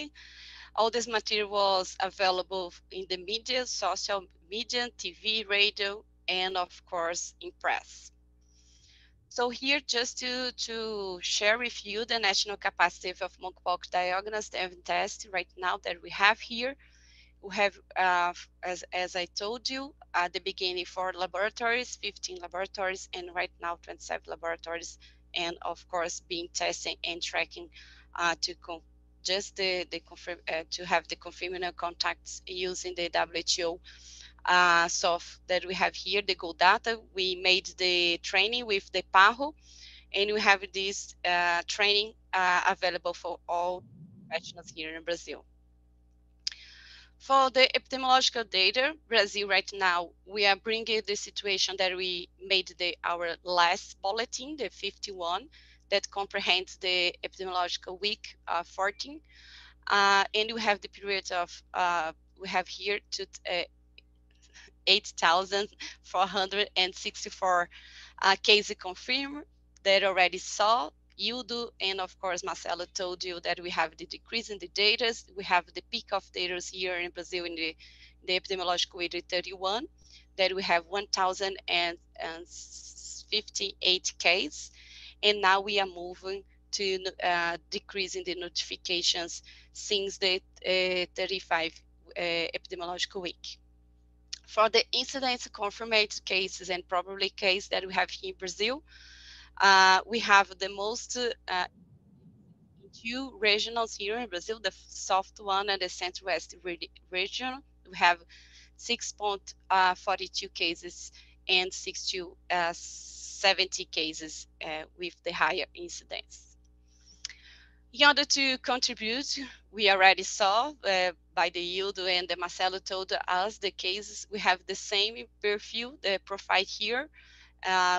All this material was available in the media, social media, TV, radio, and of course in press. So here just to share with you the national capacity of monkeypox diagnosis and test right now that we have here. We have, as I told you at the beginning, 4 laboratories, 15 laboratories, and right now 27 laboratories, and of course being testing and tracking to to have the confirming contacts using the WHO soft that we have here, the Go Data. We made the training with the PAHO, and we have this training available for all professionals here in Brazil. For the epidemiological data, Brazil right now, we are bringing the situation that we made our last bulletin, the 51, that comprehends the epidemiological week 14. And we have the period of, we have here to 8,464 cases confirmed that already saw. Ildo and of course Marcelo told you that we have the decrease in the data. We have the peak of data here in Brazil in the epidemiological week 31, that we have 1,058 cases, and now we are moving to decreasing the notifications since the 35 epidemiological week. For the incidence confirmed cases and probably case that we have here in Brazil, We have the most two regionals here in Brazil, the south one and the central-west region. We have 6.42 cases and 70 cases with the higher incidence. In order to contribute, we already saw by the Ildo and the Marcelo told us the cases, we have the same profile, the profile here.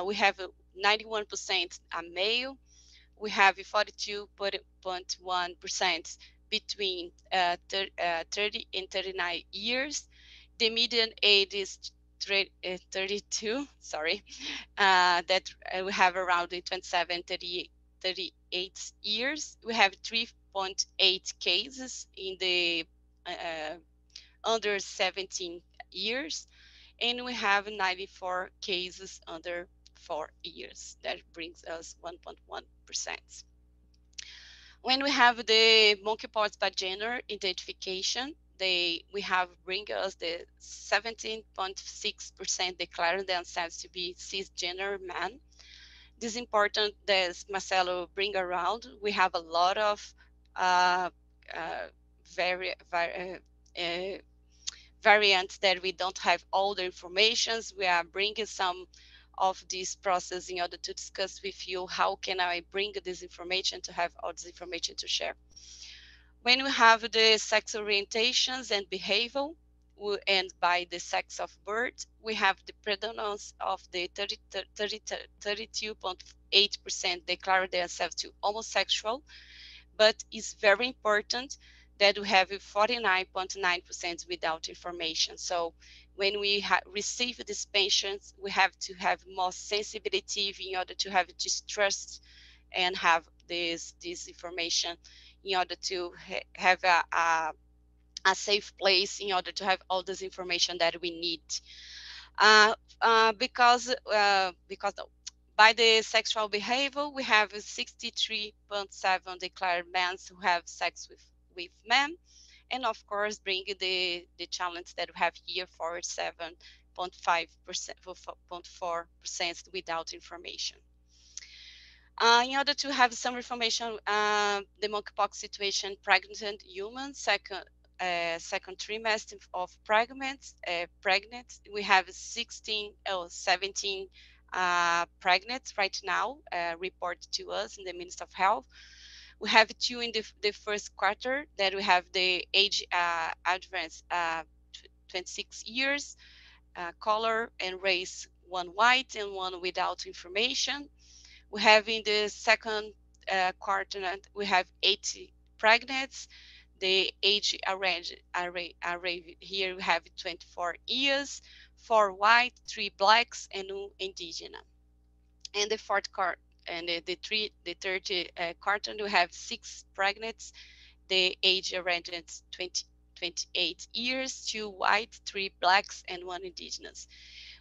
We have 91% are male. We have 42.1% between 30 and 39 years. The median age is 32, sorry, that we have around 27, 38 years. We have 3.8 cases in the under 17 years, and we have 94 cases under 4 years. That brings us 1.1%. When we have the monkeypox by gender identification, we have bring us the 17.6% declaring themselves to be cisgender men. This is important that Marcelo bring around. We have a lot of variants that we don't have all the informations. We are bringing some of this process in order to discuss with you how can I bring this information to have all this information to share. When we have the sex orientations and behavior, and by the sex of birth, we have the predominance of the 32.8% declare themselves to homosexual, but it's very important that we have 49.9% without information. So when we receive these patients, we have to have more sensibility in order to have distrust and have this information in order to have a safe place in order to have all this information that we need. Because by the sexual behavior, we have 63.7 declared men who have sex with men, and of course bring the challenge that we have here for 7.4% without information. In order to have some information, the monkeypox situation, pregnant humans, second trimester of pregnant, we have 17 pregnant right now, reported to us in the Ministry of Health. We have 2 in the first quarter that we have the age advance 26 years, color and race, 1 white and 1 without information. We have in the second quarter, we have 80 pregnant. The age array here we have 24 years, 4 white, 3 blacks, and 1 indigenous. And the fourth quarter and the third quarter we have 6 pregnant. The age arranged 28 years, 2 white, 3 blacks, and 1 indigenous.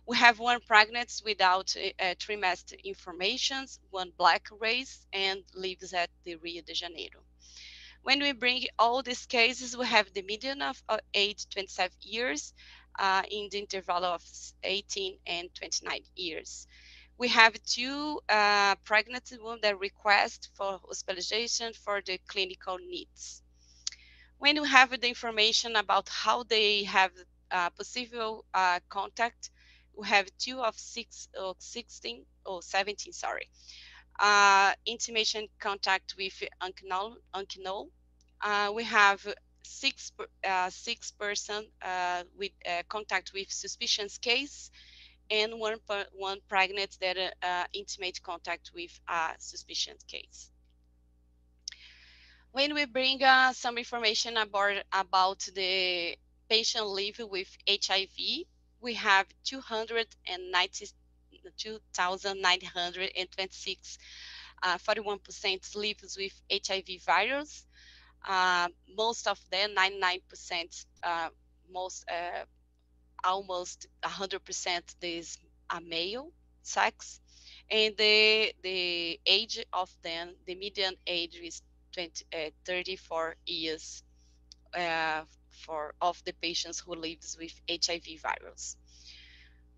We have 1 pregnant without trimester information, 1 black race, and lives at the Rio de Janeiro. When we bring all these cases, we have the median of age 27 years in the interval of 18 and 29 years. We have 2 pregnant women that request for hospitalization for the clinical needs. When we have the information about how they have possible contact, we have 2 of 17, sorry. Intimation contact with unknown. We have 6 person with contact with suspicious case, and 1 pregnant that intimate contact with a suspicious case. When we bring some information about the patient living with HIV, we have 292,926, 41% lives with HIV virus. Most of them, 99%, almost 100% is a male sex, and the age of them, the median age is 34 years of the patients who lives with HIV virus.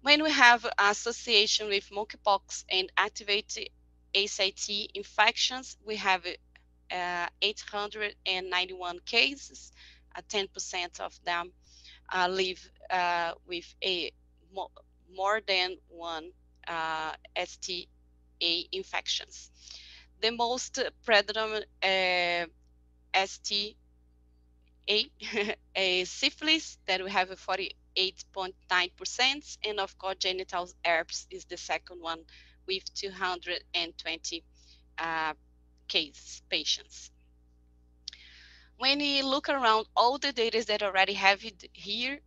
When we have association with monkeypox and activated ACIT infections, we have 891 cases. 10% of them live with a more than one STA infections. The most predominant STA syphilis, that we have a 48.9%, and of course genital herpes is the second one with 220 patients. When you look around all the data that already have it here,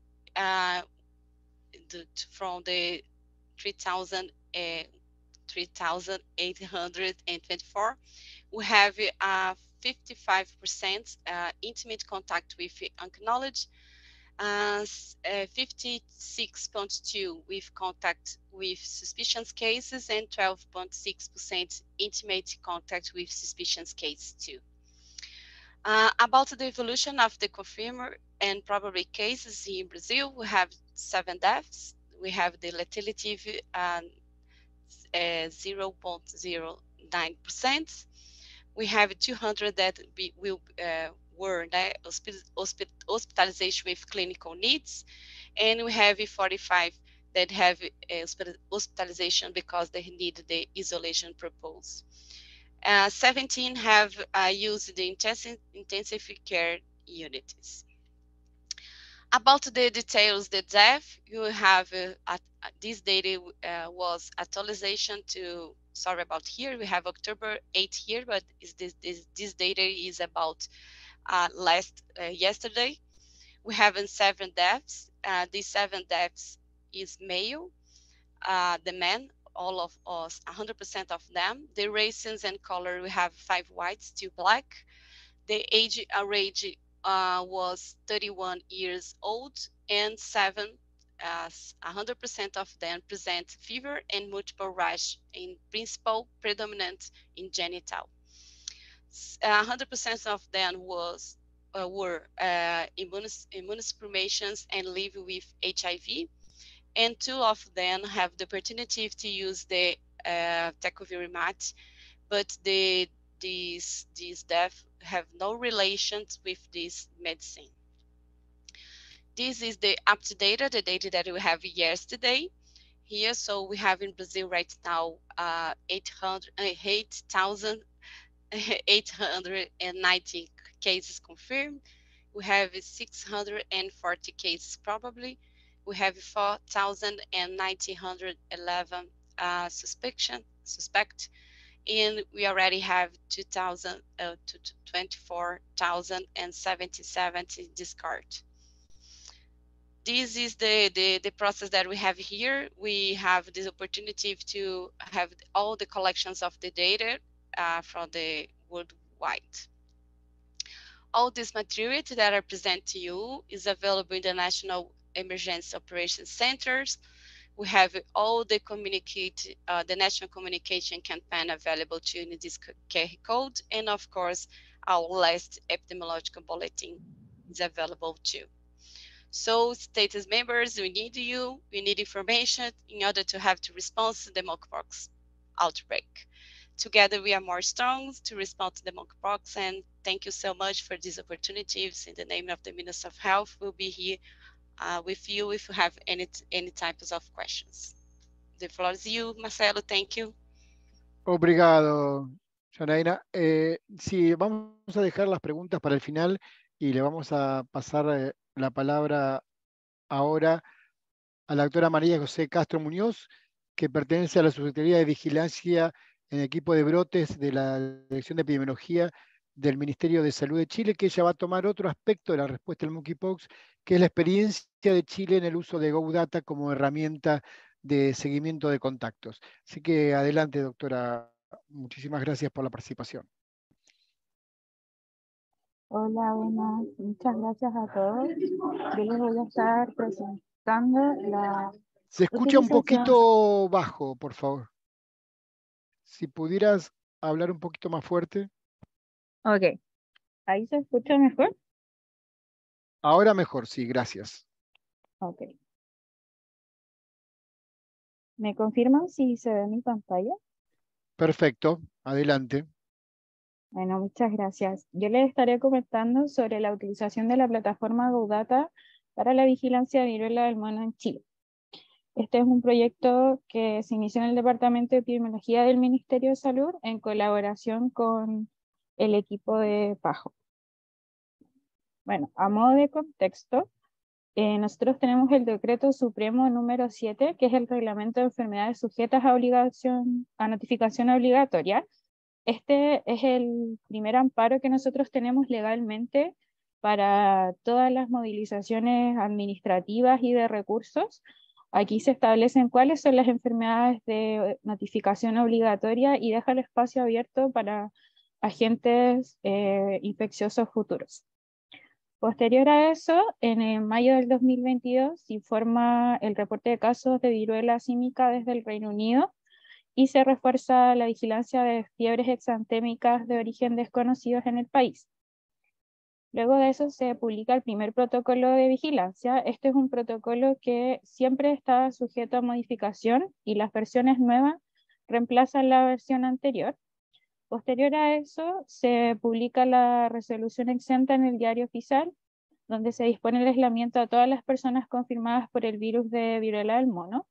from the 3,824, we have 55% intimate contact with unknowledge, 56.2% with contact with suspicious cases, and 12.6% intimate contact with suspicious cases too. About the evolution of the confirmed and probable cases in Brazil, we have 7 deaths. We have the lethality 0.09%. We have 200 that were hospitalization with clinical needs, and we have 45 that have hospitalization because they need the isolation purpose. 17 have used the intensive care units. About the details, the death, you have this data was actualization to, sorry about here, we have October 8 here, but this data is about yesterday. We have 7 deaths. These 7 deaths is male, the men, all of us, 100% of them. The races and color, we have 5 whites, 2 black. The age range was 31 years old, and 100% of them present fever and multiple rash, in principal predominant in genital. 100% of them were immunosuppressions and live with HIV, and 2 of them have the opportunity to use the tecovirimat, but these deaths have no relations with this medicine. This is the up-to-date data, the data that we have yesterday here. So we have in Brazil right now 8,890 cases confirmed. We have 640 cases probably. We have 4,911 suspect, and we already have 24,077 discard. This is the process that we have here. We have this opportunity to have all the collections of the data from the worldwide. All this material that I present to you is available in the National Emergency Operations Centers. We have all the the national communication campaign available to you in this QR code, and of course, our last epidemiological bulletin is available too. So, status members, we need you. We need information in order to have to respond to the monkeypox outbreak. Together, we are more strong to respond to the monkeypox, and thank you so much for these opportunities. In the name of the Minister of Health, we'll be here with you if you have any types of questions. The floor is you, Marcelo. Thank you. Obrigado, Janaína. Sí, vamos a dejar las preguntas para el final y le vamos a pasar la palabra ahora a la doctora María José Castro Muñoz, que pertenece a la Subsecretaría de Vigilancia en el equipo de brotes de la Dirección de Epidemiología del Ministerio de Salud de Chile, que ella va a tomar otro aspecto de la respuesta al monkeypox, que es la experiencia de Chile en el uso de GoData como herramienta de seguimiento de contactos. Así que adelante, doctora. Muchísimas gracias por la participación. Hola, buenas. Muchas gracias a todos. Yo les voy a estar presentando la... Se escucha un poquito bajo, por favor. Si pudieras hablar un poquito más fuerte. Ok. ¿Ahí se escucha mejor? Ahora mejor, sí, gracias. Ok. ¿Me confirman si se ve mi pantalla? Perfecto, adelante. Bueno, muchas gracias. Yo les estaré comentando sobre la utilización de la plataforma GoData para la vigilancia de viruela del mono en Chile. Este es un proyecto que se inició en el Departamento de Epidemiología del Ministerio de Salud en colaboración con el equipo de PAHO. Bueno, a modo de contexto, nosotros tenemos el Decreto Supremo número 7, que es el Reglamento de Enfermedades Sujetas a notificación obligatoria. Este es el primer amparo que nosotros tenemos legalmente para todas las movilizaciones administrativas y de recursos. Aquí se establecen cuáles son las enfermedades de notificación obligatoria y deja el espacio abierto para agentes infecciosos futuros. Posterior a eso, en mayo del 2022 se informa el reporte de casos de viruela símica desde el Reino Unido y se refuerza la vigilancia de fiebres exantémicas de origen desconocidos en el país. Luego de eso se publica el primer protocolo de vigilancia. Este es un protocolo que siempre está sujeto a modificación y las versiones nuevas reemplazan la versión anterior. Posterior a eso se publica la resolución exenta en el diario oficial, donde se dispone el aislamiento a todas las personas confirmadas por el virus de viruela del mono.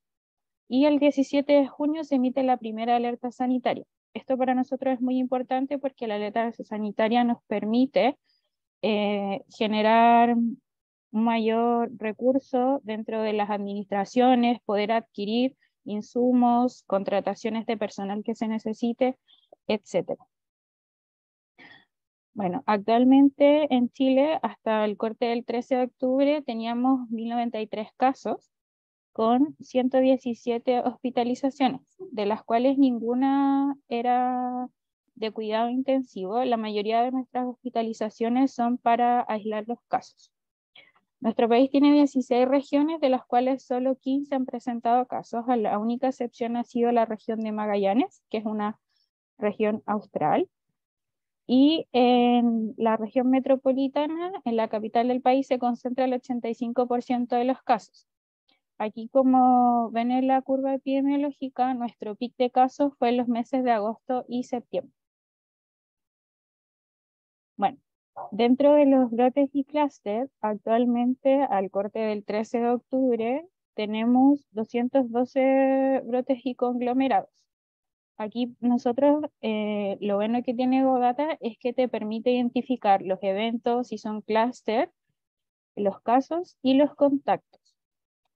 Y el 17 de junio se emite la primera alerta sanitaria. Esto para nosotros es muy importante porque la alerta sanitaria nos permite generar un mayor recurso dentro de las administraciones, poder adquirir insumos, contrataciones de personal que se necesite, etc. Bueno, actualmente en Chile, hasta el corte del 13 de octubre, teníamos 1093 casos con 117 hospitalizaciones, de las cuales ninguna era de cuidado intensivo. La mayoría de nuestras hospitalizaciones son para aislar los casos. Nuestro país tiene 16 regiones, de las cuales solo 15 han presentado casos. La única excepción ha sido la región de Magallanes, que es una región austral. Y en la región metropolitana, en la capital del país, se concentra el 85% de los casos. Aquí, como ven en la curva epidemiológica, nuestro pic de casos fue en los meses de agosto y septiembre. Bueno, dentro de los brotes y clústeres, actualmente al corte del 13 de octubre, tenemos 212 brotes y conglomerados. Aquí nosotros, lo bueno que tiene GoData es que te permite identificar los eventos, si son clúster, los casos y los contactos.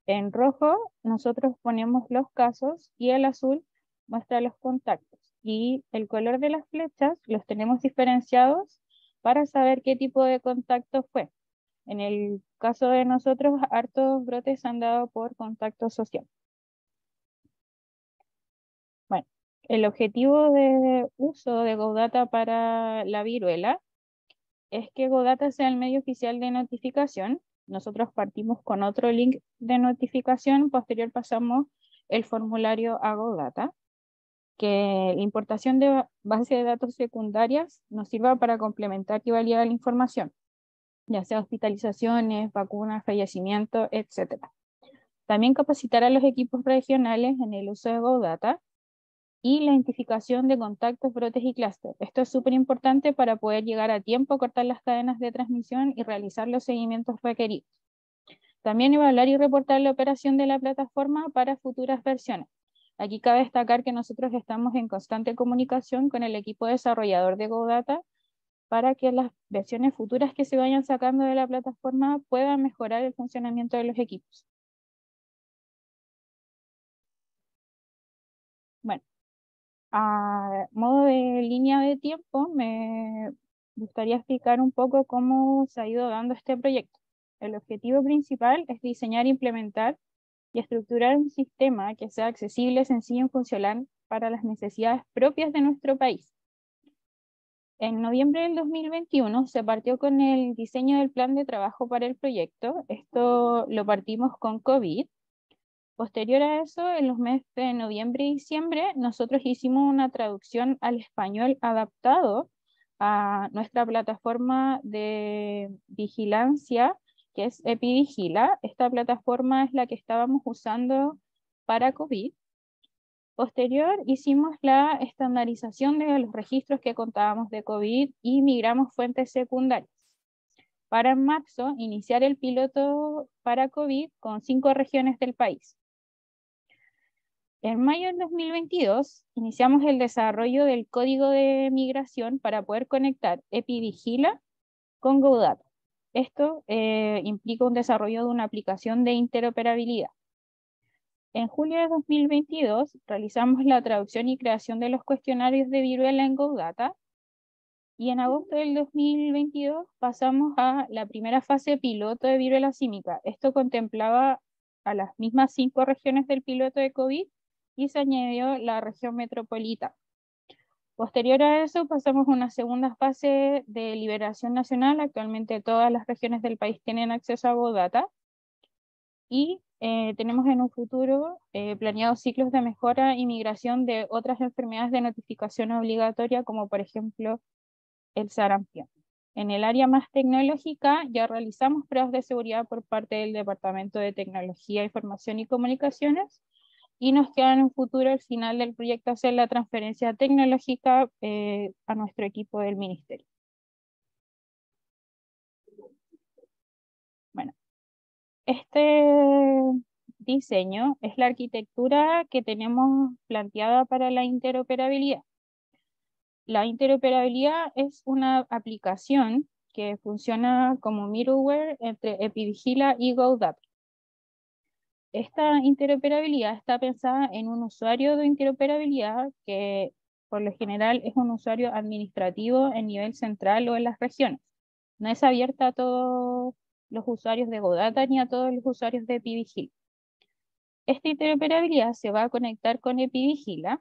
En rojo nosotros ponemos los casos y el azul muestra los contactos. Y el color de las flechas los tenemos diferenciados para saber qué tipo de contacto fue. En el caso de nosotros, hartos brotes han dado por contacto social. Bueno, el objetivo de uso de GoData para la viruela es que GoData sea el medio oficial de notificación. Nosotros partimos con otro link de notificación, posterior pasamos el formulario a GoData, que la importación de bases de datos secundarias nos sirva para complementar y validar la información, ya sea hospitalizaciones, vacunas, fallecimientos, etc. También capacitar a los equipos regionales en el uso de GoData y la identificación de contactos, brotes y clústeres. Esto es súper importante para poder llegar a tiempo, cortar las cadenas de transmisión y realizar los seguimientos requeridos. También evaluar y reportar la operación de la plataforma para futuras versiones. Aquí cabe destacar que nosotros estamos en constante comunicación con el equipo desarrollador de GoData para que las versiones futuras que se vayan sacando de la plataforma puedan mejorar el funcionamiento de los equipos. Bueno, a modo de línea de tiempo, me gustaría explicar un poco cómo se ha ido dando este proyecto. El objetivo principal es diseñar, implementar y estructurar un sistema que sea accesible, sencillo y funcional para las necesidades propias de nuestro país. En noviembre del 2021 se partió con el diseño del plan de trabajo para el proyecto. Esto lo partimos con COVID. Posterior a eso, en los meses de noviembre y diciembre, nosotros hicimos una traducción al español adaptado a nuestra plataforma de vigilancia, que es EpiVigila. Esta plataforma es la que estábamos usando para COVID. Posterior, hicimos la estandarización de los registros que contábamos de COVID y migramos fuentes secundarias. Para en marzo iniciar el piloto para COVID con 5 regiones del país. En mayo del 2022 iniciamos el desarrollo del código de migración para poder conectar EpiVigila con GoData. Esto implica un desarrollo de una aplicación de interoperabilidad. En julio de 2022 realizamos la traducción y creación de los cuestionarios de viruela en GoData y en agosto del 2022 pasamos a la primera fase piloto de viruela símica. Esto contemplaba a las mismas 5 regiones del piloto de COVID y se añadió la región metropolitana. Posterior a eso pasamos a una segunda fase de liberación nacional. Actualmente todas las regiones del país tienen acceso a GoData y tenemos en un futuro planeados ciclos de mejora y migración de otras enfermedades de notificación obligatoria, como por ejemplo el sarampión. En el área más tecnológica ya realizamos pruebas de seguridad por parte del Departamento de Tecnología, Información y Comunicaciones y nos queda en un futuro al final del proyecto hacer la transferencia tecnológica a nuestro equipo del ministerio. Bueno, este diseño es la arquitectura que tenemos planteada para la interoperabilidad. La interoperabilidad es una aplicación que funciona como middleware entre EpiVigila y GoData. Esta interoperabilidad está pensada en un usuario de interoperabilidad que por lo general es un usuario administrativo en nivel central o en las regiones. No es abierta a todos los usuarios de GoData ni a todos los usuarios de EpiVigila. Esta interoperabilidad se va a conectar con EpiVigila,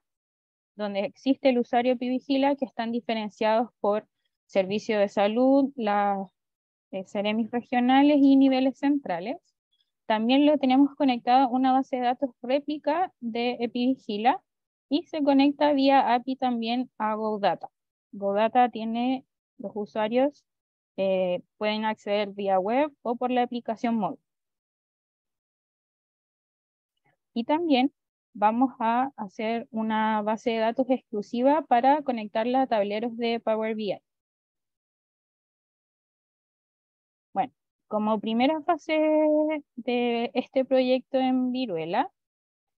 donde existe el usuario EpiVigila, que están diferenciados por servicio de salud, las Ceremis regionales y niveles centrales. También lo tenemos conectado a una base de datos réplica de EpiVigila y se conecta vía API también a GoData. GoData tiene, los usuarios pueden acceder vía web o por la aplicación móvil. Y también vamos a hacer una base de datos exclusiva para conectarla a tableros de Power BI. Bueno, como primera fase de este proyecto en viruela,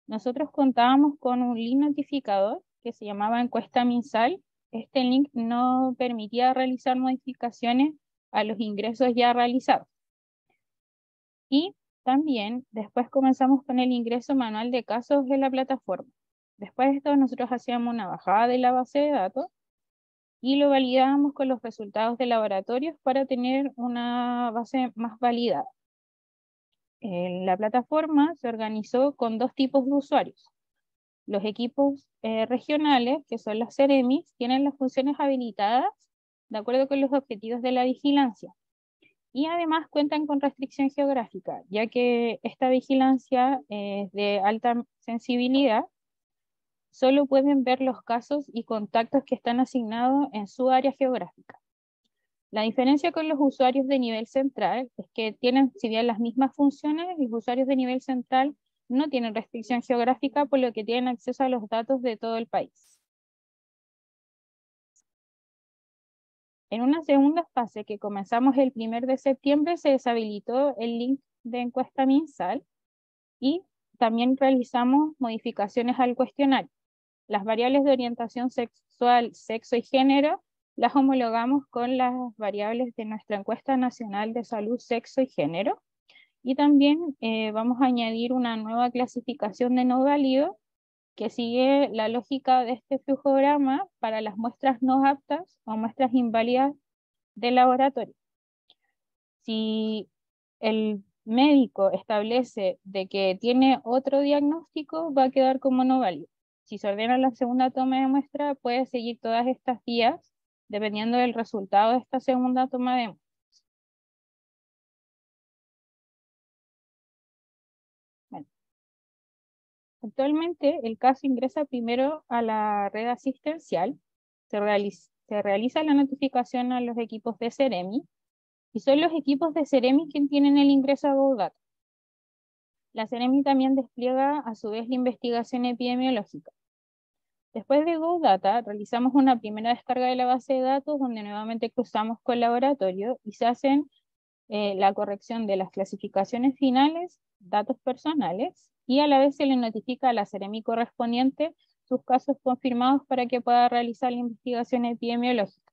nosotros contábamos con un link notificador que se llamaba encuesta MinSal. Este link no permitía realizar modificaciones a los ingresos ya realizados. Y también después comenzamos con el ingreso manual de casos de la plataforma. Después de esto nosotros hacíamos una bajada de la base de datos y lo validábamos con los resultados de laboratorios para tener una base más validada. La plataforma se organizó con 2 tipos de usuarios. Los equipos regionales, que son las Ceremis, tienen las funciones habilitadas de acuerdo con los objetivos de la vigilancia. Y además cuentan con restricción geográfica, ya que esta vigilancia es de alta sensibilidad. Solo pueden ver los casos y contactos que están asignados en su área geográfica. La diferencia con los usuarios de nivel central es que tienen, si bien las mismas funciones, los usuarios de nivel central no tienen restricción geográfica, por lo que tienen acceso a los datos de todo el país. En una segunda fase que comenzamos el 1 de septiembre se deshabilitó el link de encuesta MinSal y también realizamos modificaciones al cuestionario. Las variables de orientación sexual, sexo y género las homologamos con las variables de nuestra encuesta nacional de salud, sexo y género. Y también vamos a añadir una nueva clasificación de no válido que sigue la lógica de este flujograma para las muestras no aptas o muestras inválidas del laboratorio. Si el médico establece de que tiene otro diagnóstico, va a quedar como no válido. Si se ordena la segunda toma de muestra, puede seguir todas estas vías dependiendo del resultado de esta segunda toma de muestra. Bueno. Actualmente el caso ingresa primero a la red asistencial, se realiza la notificación a los equipos de Ceremi y son los equipos de Ceremi quienes tienen el ingreso a GoData. La Ceremi también despliega a su vez la investigación epidemiológica. Después de GoData, realizamos una primera descarga de la base de datos donde nuevamente cruzamos con el laboratorio y se hacen la corrección de las clasificaciones finales, datos personales, y a la vez se le notifica a la Seremi correspondiente sus casos confirmados para que pueda realizar la investigación epidemiológica.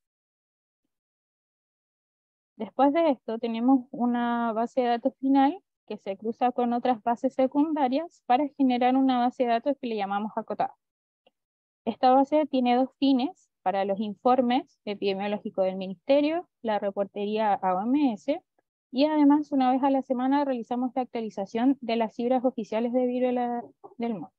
Después de esto tenemos una base de datos final que se cruza con otras bases secundarias para generar una base de datos que le llamamos acotada. Esta base tiene dos fines para los informes epidemiológicos del Ministerio, la reportería a OMS, y además una vez a la semana realizamos la actualización de las cifras oficiales de viruela del mono.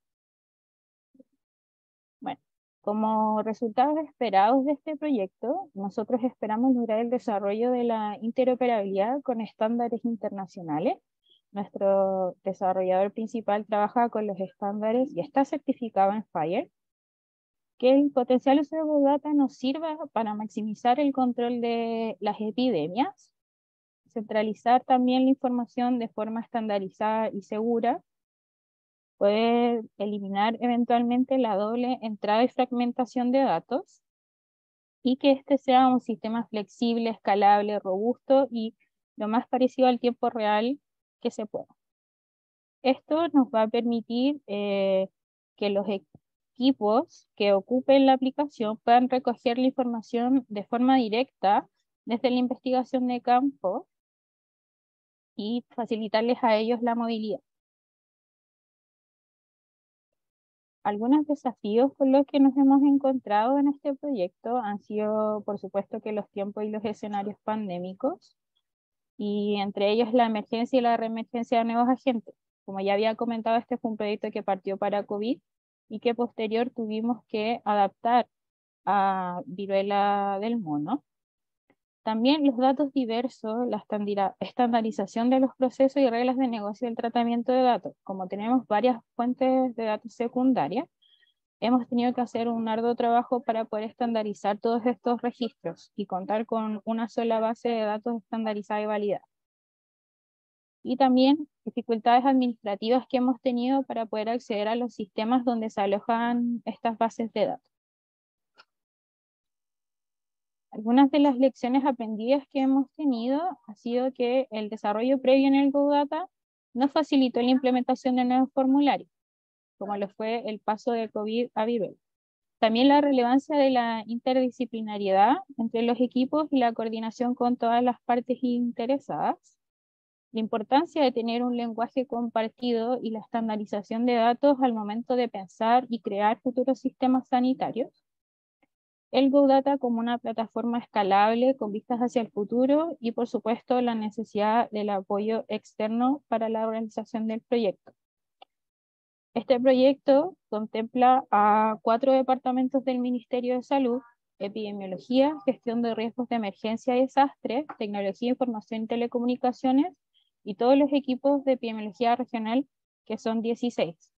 Bueno, como resultados esperados de este proyecto, nosotros esperamos lograr el desarrollo de la interoperabilidad con estándares internacionales. Nuestro desarrollador principal trabaja con los estándares y está certificado en FHIR. Que el potencial uso de GoData nos sirva para maximizar el control de las epidemias, centralizar también la información de forma estandarizada y segura, poder eliminar eventualmente la doble entrada y fragmentación de datos, y que este sea un sistema flexible, escalable, robusto y lo más parecido al tiempo real que se pueda. Esto nos va a permitir que los equipos que ocupen la aplicación puedan recoger la información de forma directa desde la investigación de campo y facilitarles a ellos la movilidad. Algunos desafíos con los que nos hemos encontrado en este proyecto han sido, por supuesto, que los tiempos y los escenarios pandémicos, y entre ellos la emergencia y la reemergencia de nuevos agentes. Como ya había comentado, este fue un proyecto que partió para COVID y que posterior tuvimos que adaptar a viruela del mono. También los datos diversos, la estandarización de los procesos y reglas de negocio del tratamiento de datos. Como tenemos varias fuentes de datos secundarias, hemos tenido que hacer un arduo trabajo para poder estandarizar todos estos registros y contar con una sola base de datos estandarizada y validada. Y también dificultades administrativas que hemos tenido para poder acceder a los sistemas donde se alojan estas bases de datos. Algunas de las lecciones aprendidas que hemos tenido ha sido que el desarrollo previo en el GoData no facilitó la implementación de nuevos formularios, como lo fue el paso de COVID a viruela. También la relevancia de la interdisciplinariedad entre los equipos y la coordinación con todas las partes interesadas. La importancia de tener un lenguaje compartido y la estandarización de datos al momento de pensar y crear futuros sistemas sanitarios. El GoData como una plataforma escalable con vistas hacia el futuro y, por supuesto, la necesidad del apoyo externo para la organización del proyecto. Este proyecto contempla a 4 departamentos del Ministerio de Salud: epidemiología, gestión de riesgos de emergencia y desastre, tecnología, información y telecomunicaciones, y todos los equipos de epidemiología regional, que son 16.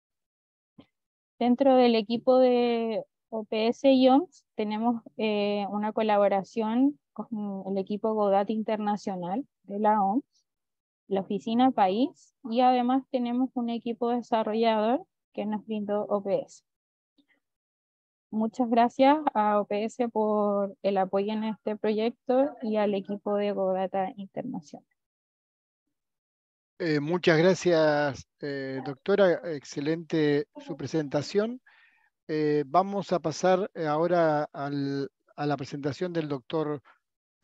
Dentro del equipo de OPS y OMS tenemos una colaboración con el equipo GoData Internacional de la OMS, la oficina país, y además tenemos un equipo desarrollador que nos brindó OPS. Muchas gracias a OPS por el apoyo en este proyecto y al equipo de GoData Internacional. Muchas gracias, doctora. Excelente su presentación. Vamos a pasar ahora a la presentación del doctor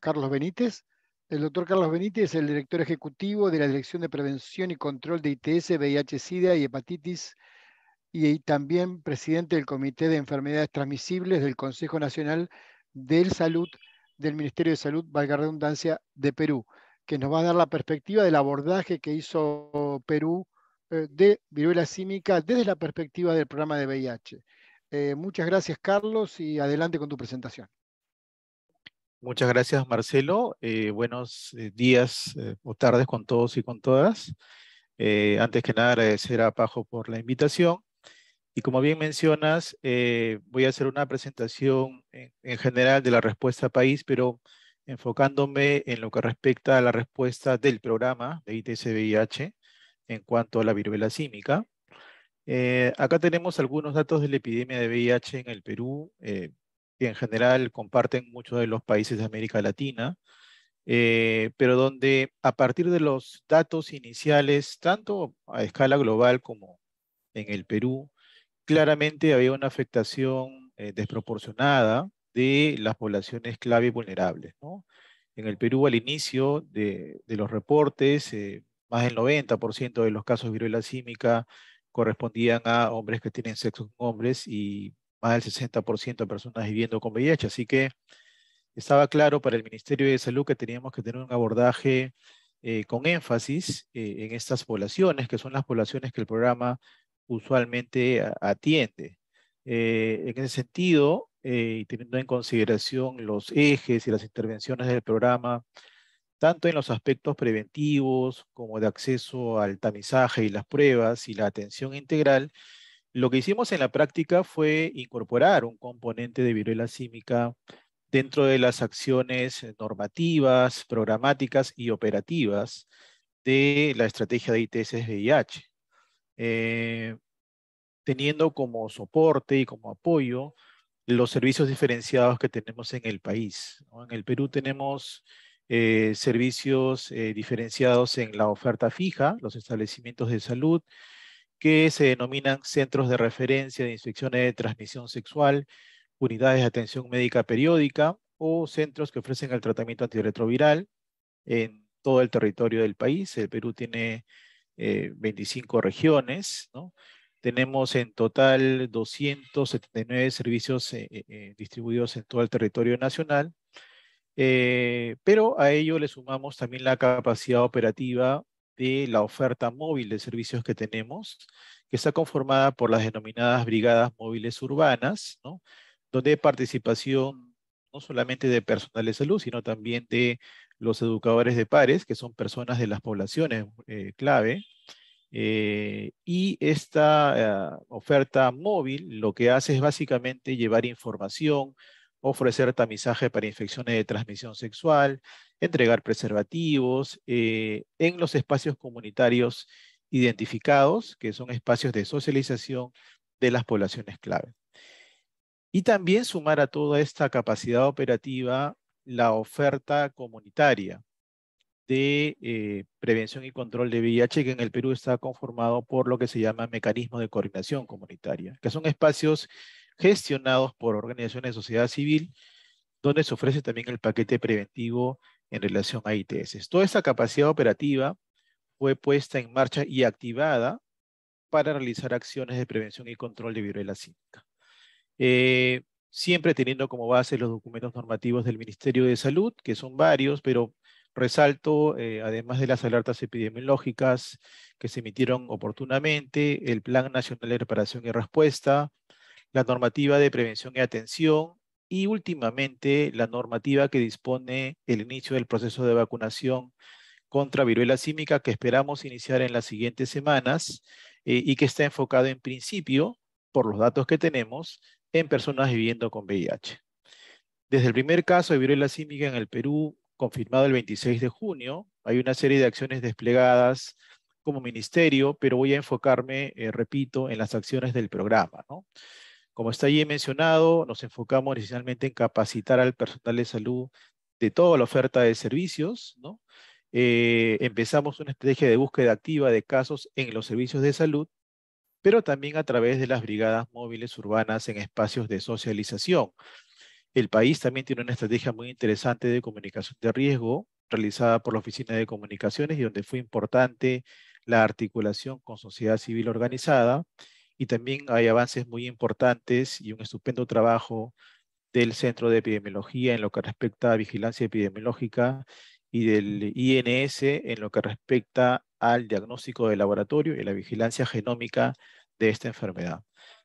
Carlos Benítez. El doctor Carlos Benítez es el director ejecutivo de la Dirección de Prevención y Control de ITS, VIH-Sida y Hepatitis, y también presidente del Comité de Enfermedades Transmisibles del Consejo Nacional de Salud del Ministerio de Salud, valga la redundancia, de Perú, que nos va a dar la perspectiva del abordaje que hizo Perú de viruela símica desde la perspectiva del programa de VIH. Muchas gracias, Carlos, y adelante con tu presentación. Muchas gracias, Marcelo. Buenos días o tardes con todos y con todas. Antes que nada, agradecer a Pajo por la invitación. Y como bien mencionas, voy a hacer una presentación en general de la respuesta país, pero enfocándome en lo que respecta a la respuesta del programa de ITS-VIH en cuanto a la viruela símica. Acá tenemos algunos datos de la epidemia de VIH en el Perú, que en general comparten muchos de los países de América Latina, pero donde a partir de los datos iniciales, tanto a escala global como en el Perú, claramente había una afectación desproporcionada de las poblaciones clave y vulnerables, ¿no? En el Perú, al inicio de los reportes, más del 90% de los casos de viruela símica correspondían a hombres que tienen sexo con hombres y más del 60% de personas viviendo con VIH. Así que estaba claro para el Ministerio de Salud que teníamos que tener un abordaje con énfasis en estas poblaciones, que son las poblaciones que el programa usualmente atiende. En ese sentido, y teniendo en consideración los ejes y las intervenciones del programa, tanto en los aspectos preventivos como de acceso al tamizaje y las pruebas y la atención integral, lo que hicimos en la práctica fue incorporar un componente de viruela símica dentro de las acciones normativas, programáticas y operativas de la estrategia de ITS-VIH, teniendo como soporte y como apoyo los servicios diferenciados que tenemos en el país, ¿no? En el Perú tenemos servicios diferenciados en la oferta fija, los establecimientos de salud, que se denominan centros de referencia de infecciones de transmisión sexual, unidades de atención médica periódica o centros que ofrecen el tratamiento antirretroviral en todo el territorio del país. El Perú tiene 25 regiones, ¿no? Tenemos en total 279 servicios distribuidos en todo el territorio nacional, pero a ello le sumamos también la capacidad operativa de la oferta móvil de servicios que tenemos, que está conformada por las denominadas brigadas móviles urbanas, ¿no? Donde hay participación no solamente de personal de salud, sino también de los educadores de pares, que son personas de las poblaciones clave. Y esta oferta móvil lo que hace es básicamente llevar información, ofrecer tamizaje para infecciones de transmisión sexual, entregar preservativos en los espacios comunitarios identificados, que son espacios de socialización de las poblaciones clave. Y también sumar a toda esta capacidad operativa la oferta comunitaria de prevención y control de VIH, que en el Perú está conformado por lo que se llama mecanismos de coordinación comunitaria, que son espacios gestionados por organizaciones de sociedad civil, donde se ofrece también el paquete preventivo en relación a ITS. Toda esta capacidad operativa fue puesta en marcha y activada para realizar acciones de prevención y control de viruela símica. Siempre teniendo como base los documentos normativos del Ministerio de Salud, que son varios, pero resalto, además de las alertas epidemiológicas que se emitieron oportunamente, el Plan Nacional de Reparación y Respuesta, la normativa de prevención y atención, y últimamente la normativa que dispone el inicio del proceso de vacunación contra viruela símica que esperamos iniciar en las siguientes semanas y que está enfocado en principio, por los datos que tenemos, en personas viviendo con VIH. Desde el primer caso de viruela símica en el Perú, confirmado el 26 de junio, hay una serie de acciones desplegadas como ministerio, pero voy a enfocarme, repito, en las acciones del programa, ¿no? Como está allí mencionado, nos enfocamos inicialmente en capacitar al personal de salud de toda la oferta de servicios, ¿no? Empezamos una estrategia de búsqueda activa de casos en los servicios de salud, pero también a través de las brigadas móviles urbanas en espacios de socialización. El país también tiene una estrategia muy interesante de comunicación de riesgo realizada por la Oficina de Comunicaciones y donde fue importante la articulación con sociedad civil organizada, y también hay avances muy importantes y un estupendo trabajo del Centro de Epidemiología en lo que respecta a vigilancia epidemiológica y del INS en lo que respecta al diagnóstico de laboratorio y la vigilancia genómica de esta enfermedad.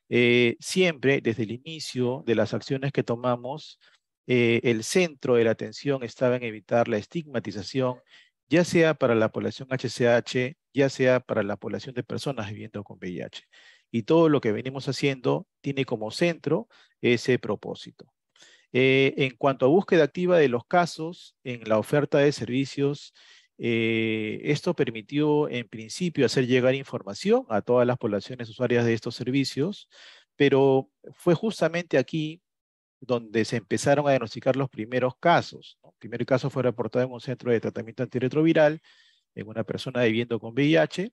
Siempre desde el inicio de las acciones que tomamos, el centro de la atención estaba en evitar la estigmatización, ya sea para la población HCH, ya sea para la población de personas viviendo con VIH. Y todo lo que venimos haciendo tiene como centro ese propósito. En cuanto a búsqueda activa de los casos en la oferta de servicios Esto permitió en principio hacer llegar información a todas las poblaciones usuarias de estos servicios, pero fue justamente aquí donde se empezaron a diagnosticar los primeros casos, ¿no? El primer caso fue reportado en un centro de tratamiento antirretroviral en una persona viviendo con VIH,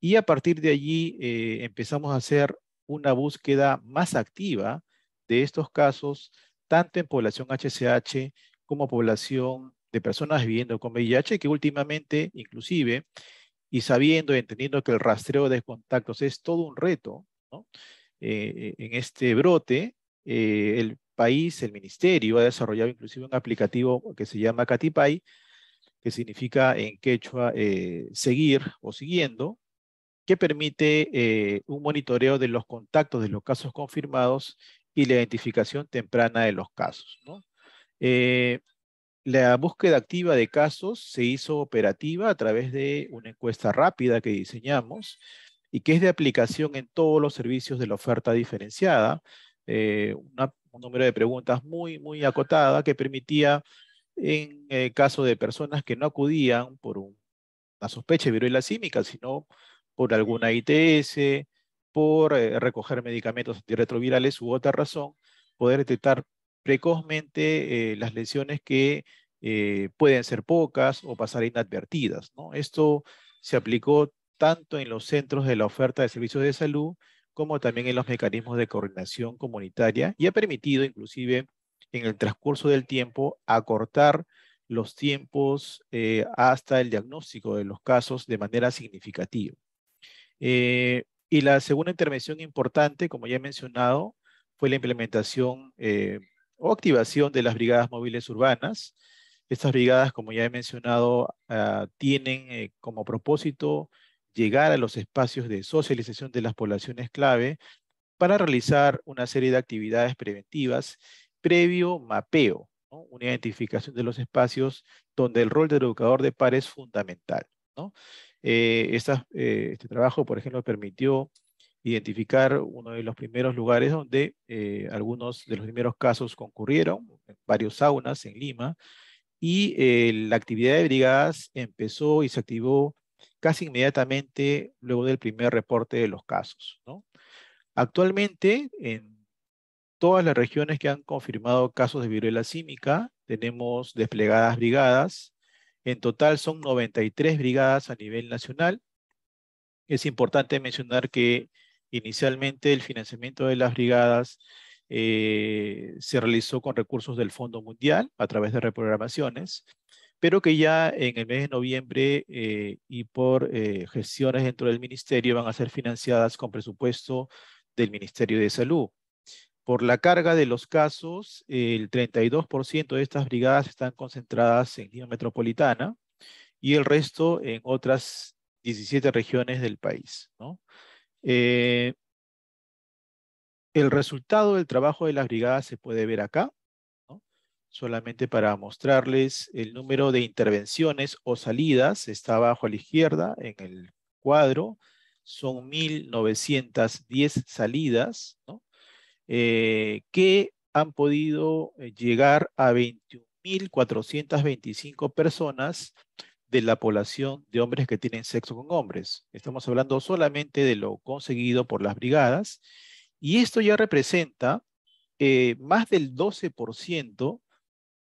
y a partir de allí empezamos a hacer una búsqueda más activa de estos casos, tanto en población HCH como población de personas viviendo con VIH, que últimamente, inclusive, y sabiendo y entendiendo que el rastreo de contactos es todo un reto, ¿no? En este brote, el país, el ministerio, ha desarrollado inclusive un aplicativo que se llama Catipay, que significa en quechua seguir o siguiendo, que permite un monitoreo de los contactos de los casos confirmados y la identificación temprana de los casos, ¿no? La búsqueda activa de casos se hizo operativa a través de una encuesta rápida que diseñamos y que es de aplicación en todos los servicios de la oferta diferenciada, un número de preguntas muy acotada que permitía, en caso de personas que no acudían por una sospecha de viruela símica, sino por alguna ITS, por recoger medicamentos antirretrovirales u otra razón, poder detectar precozmente las lesiones que pueden ser pocas o pasar inadvertidas, ¿no? Esto se aplicó tanto en los centros de la oferta de servicios de salud como también en los mecanismos de coordinación comunitaria, y ha permitido inclusive en el transcurso del tiempo acortar los tiempos hasta el diagnóstico de los casos de manera significativa. Y la segunda intervención importante, como ya he mencionado, fue la implementación o activación de las brigadas móviles urbanas. Estas brigadas, como ya he mencionado, tienen como propósito llegar a los espacios de socialización de las poblaciones clave para realizar una serie de actividades preventivas previo mapeo, ¿no? Una identificación de los espacios donde el rol del educador de par es fundamental, ¿no? Este trabajo, por ejemplo, permitió identificar uno de los primeros lugares donde algunos de los primeros casos concurrieron, varios saunas en Lima, y la actividad de brigadas empezó y se activó casi inmediatamente luego del primer reporte de los casos, ¿no? Actualmente, en todas las regiones que han confirmado casos de viruela símica, tenemos desplegadas brigadas. En total son 93 brigadas a nivel nacional. Es importante mencionar que inicialmente el financiamiento de las brigadas se realizó con recursos del Fondo Mundial a través de reprogramaciones, pero que ya en el mes de noviembre y por gestiones dentro del ministerio van a ser financiadas con presupuesto del Ministerio de Salud. Por la carga de los casos, el 32% de estas brigadas están concentradas en Lima Metropolitana y el resto en otras 17 regiones del país, ¿no? El resultado del trabajo de las brigadas se puede ver acá, ¿no? Solamente para mostrarles el número de intervenciones o salidas, está abajo a la izquierda en el cuadro, son 1.910 salidas, ¿no? Que han podido llegar a 21.425 personas de la población de hombres que tienen sexo con hombres. Estamos hablando solamente de lo conseguido por las brigadas, y esto ya representa más del 12%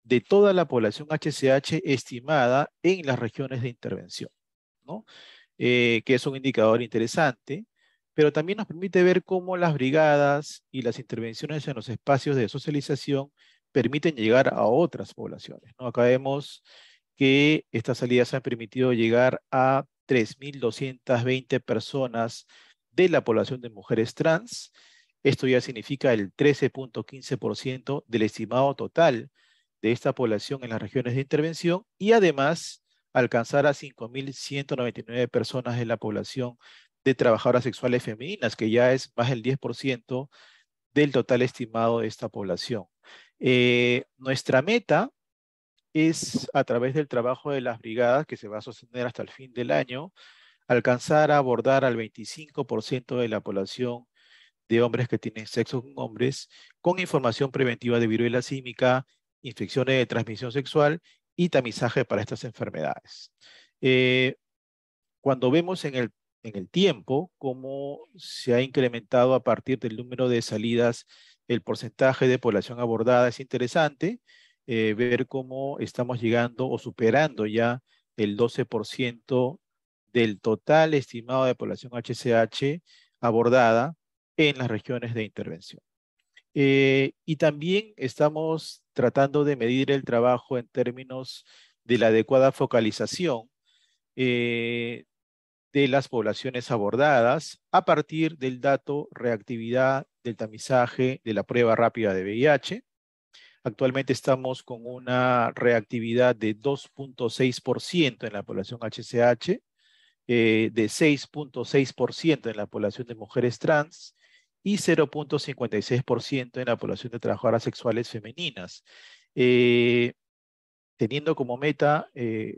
de toda la población HCH estimada en las regiones de intervención, ¿no? Que es un indicador interesante, pero también nos permite ver cómo las brigadas y las intervenciones en los espacios de socialización permiten llegar a otras poblaciones, ¿no? Acá vemos que estas salidas han permitido llegar a 3.220 personas de la población de mujeres trans. Esto ya significa el 13.15% del estimado total de esta población en las regiones de intervención, y además alcanzar a 5.199 personas de la población de trabajadoras sexuales femeninas, que ya es más del 10% del total estimado de esta población. Nuestra meta es, a través del trabajo de las brigadas, que se va a sostener hasta el fin del año, alcanzar a abordar al 25% de la población de hombres que tienen sexo con hombres, con información preventiva de viruela símica, infecciones de transmisión sexual y tamizaje para estas enfermedades. Cuando vemos en el tiempo cómo se ha incrementado a partir del número de salidas el porcentaje de población abordada, es interesante ver cómo estamos llegando o superando ya el 12% del total estimado de población HCH abordada en las regiones de intervención. Y también estamos tratando de medir el trabajo en términos de la adecuada focalización de las poblaciones abordadas a partir del dato reactividad del tamizaje de la prueba rápida de VIH. Actualmente estamos con una reactividad de 2.6% en la población HCH, de 6.6% en la población de mujeres trans y 0.56% en la población de trabajadoras sexuales femeninas. Teniendo como meta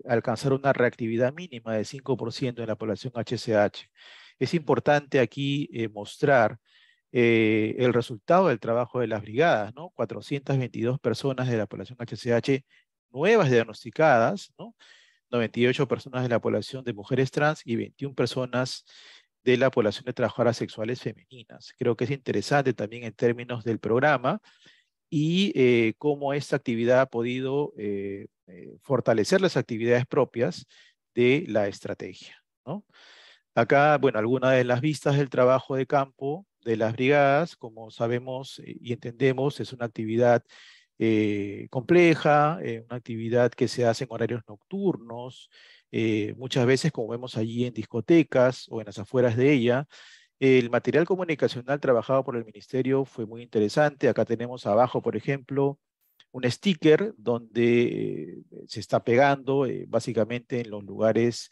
alcanzar una reactividad mínima de 5% en la población HCH. Es importante aquí mostrar el resultado del trabajo de las brigadas, ¿no? 422 personas de la población HCH nuevas diagnosticadas, ¿no? 98 personas de la población de mujeres trans y 21 personas de la población de trabajadoras sexuales femeninas. Creo que es interesante también en términos del programa y cómo esta actividad ha podido fortalecer las actividades propias de la estrategia, ¿no? Acá, bueno, algunas de las vistas del trabajo de campo de las brigadas, como sabemos y entendemos, es una actividad compleja, una actividad que se hace en horarios nocturnos, muchas veces, como vemos allí en discotecas o en las afueras de ella. El material comunicacional trabajado por el ministerio fue muy interesante. Acá tenemos abajo, por ejemplo, un sticker donde se está pegando básicamente en los lugares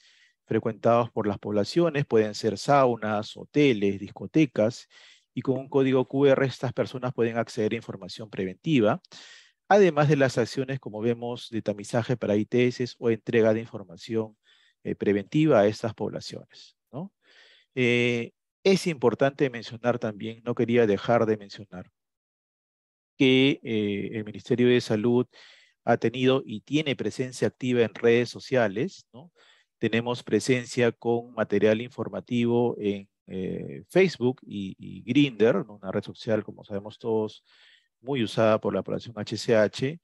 frecuentados por las poblaciones. Pueden ser saunas, hoteles, discotecas, y con un código QR estas personas pueden acceder a información preventiva, además de las acciones, como vemos, de tamizaje para ITS o entrega de información preventiva a estas poblaciones, ¿no? Es importante mencionar también, no quería dejar de mencionar, que el Ministerio de Salud ha tenido y tiene presencia activa en redes sociales, ¿no? Tenemos presencia con material informativo en Facebook y Grindr, ¿no? Una red social, como sabemos todos, muy usada por la población HCH,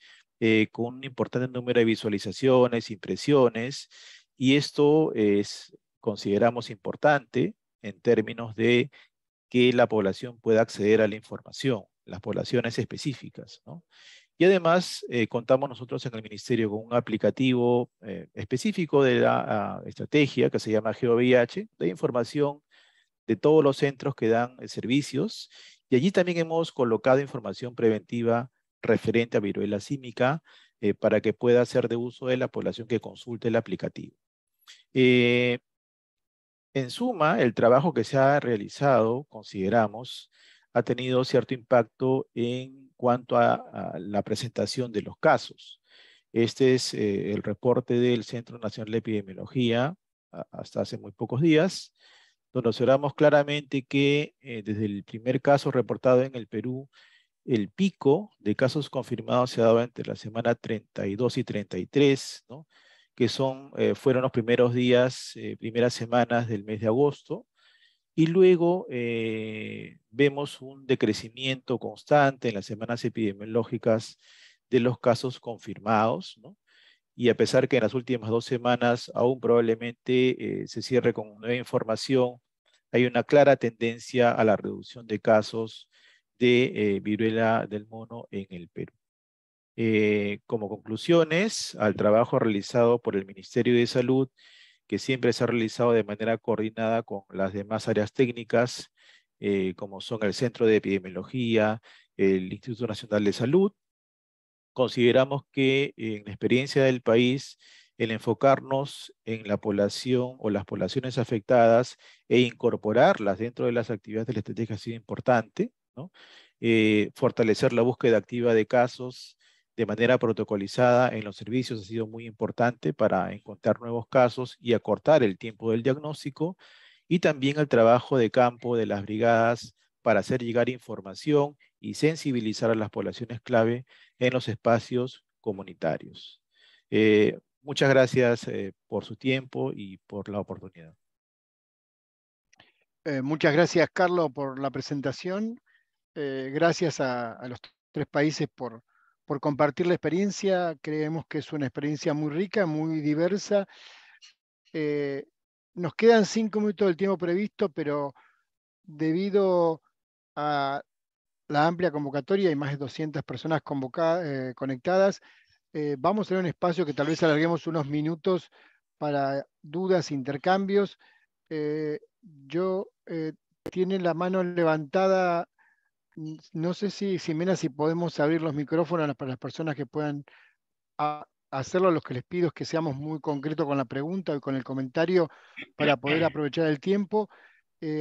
con un importante número de visualizaciones, impresiones, y esto consideramos importante en términos de que la población pueda acceder a la información, las poblaciones específicas, ¿no? Y además contamos nosotros en el ministerio con un aplicativo específico de la estrategia que se llama GeoVIH, de información de todos los centros que dan servicios, y allí también hemos colocado información preventiva referente a viruela símica para que pueda ser de uso de la población que consulte el aplicativo. En suma, el trabajo que se ha realizado, consideramos, ha tenido cierto impacto en cuanto a la presentación de los casos. Este es el reporte del Centro Nacional de Epidemiología hasta hace muy pocos días, donde observamos claramente que desde el primer caso reportado en el Perú, el pico de casos confirmados se ha dado entre la semana 32 y 33, ¿no? Que fueron los primeros días, primeras semanas del mes de agosto, y luego vemos un decrecimiento constante en las semanas epidemiológicas de los casos confirmados, ¿no? Y a pesar que en las últimas 2 semanas aún probablemente se cierre con nueva información, hay una clara tendencia a la reducción de casos de viruela del mono en el Perú. Como conclusiones, al trabajo realizado por el Ministerio de Salud, que siempre se ha realizado de manera coordinada con las demás áreas técnicas, como son el Centro de Epidemiología, el Instituto Nacional de Salud, consideramos que en la experiencia del país, el enfocarnos en la población o las poblaciones afectadas e incorporarlas dentro de las actividades de la estrategia ha sido importante, ¿no? Fortalecer la búsqueda activa de casos de manera protocolizada en los servicios ha sido muy importante para encontrar nuevos casos y acortar el tiempo del diagnóstico, y también el trabajo de campo de las brigadas para hacer llegar información y sensibilizar a las poblaciones clave en los espacios comunitarios. Muchas gracias por su tiempo y por la oportunidad. Muchas gracias, Carlos, por la presentación. Gracias a los 3 países por compartir la experiencia. Creemos que es una experiencia muy rica, muy diversa. Nos quedan 5 minutos del tiempo previsto, pero debido a la amplia convocatoria y más de 200 personas conectadas, vamos a tener un espacio que tal vez alarguemos unos minutos para dudas, intercambios. Tiene la mano levantada, no sé si, Ximena, si podemos abrir los micrófonos para las personas que puedan hacerlo. Lo que les pido es que seamos muy concretos con la pregunta y con el comentario para poder aprovechar el tiempo.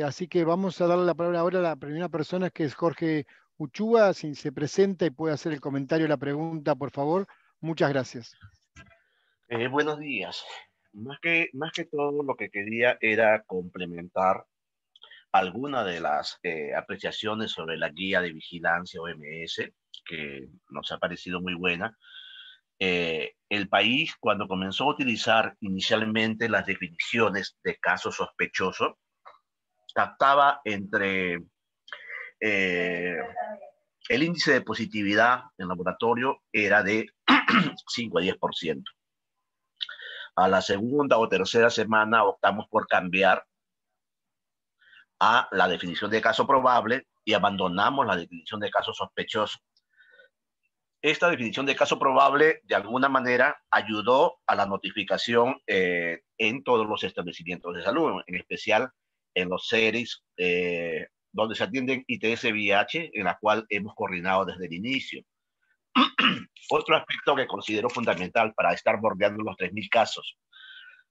Así que vamos a darle la palabra ahora a la primera persona, que es Jorge Uchúa, si se presenta y puede hacer el comentario y la pregunta, por favor. Muchas gracias. Buenos días. Más que todo, lo que quería era complementar alguna de las apreciaciones sobre la guía de vigilancia OMS, que nos ha parecido muy buena. El país, cuando comenzó a utilizar inicialmente las definiciones de caso sospechoso, captaba entre el índice de positividad en laboratorio era de 5 a 10%. A la segunda o tercera semana optamos por cambiar a la definición de caso probable y abandonamos la definición de caso sospechoso. Esta definición de caso probable, de alguna manera, ayudó a la notificación en todos los establecimientos de salud, en especial en los CERIS, donde se atienden ITS-VIH, en la cual hemos coordinado desde el inicio. Otro aspecto que considero fundamental para estar bordeando los 3.000 casos,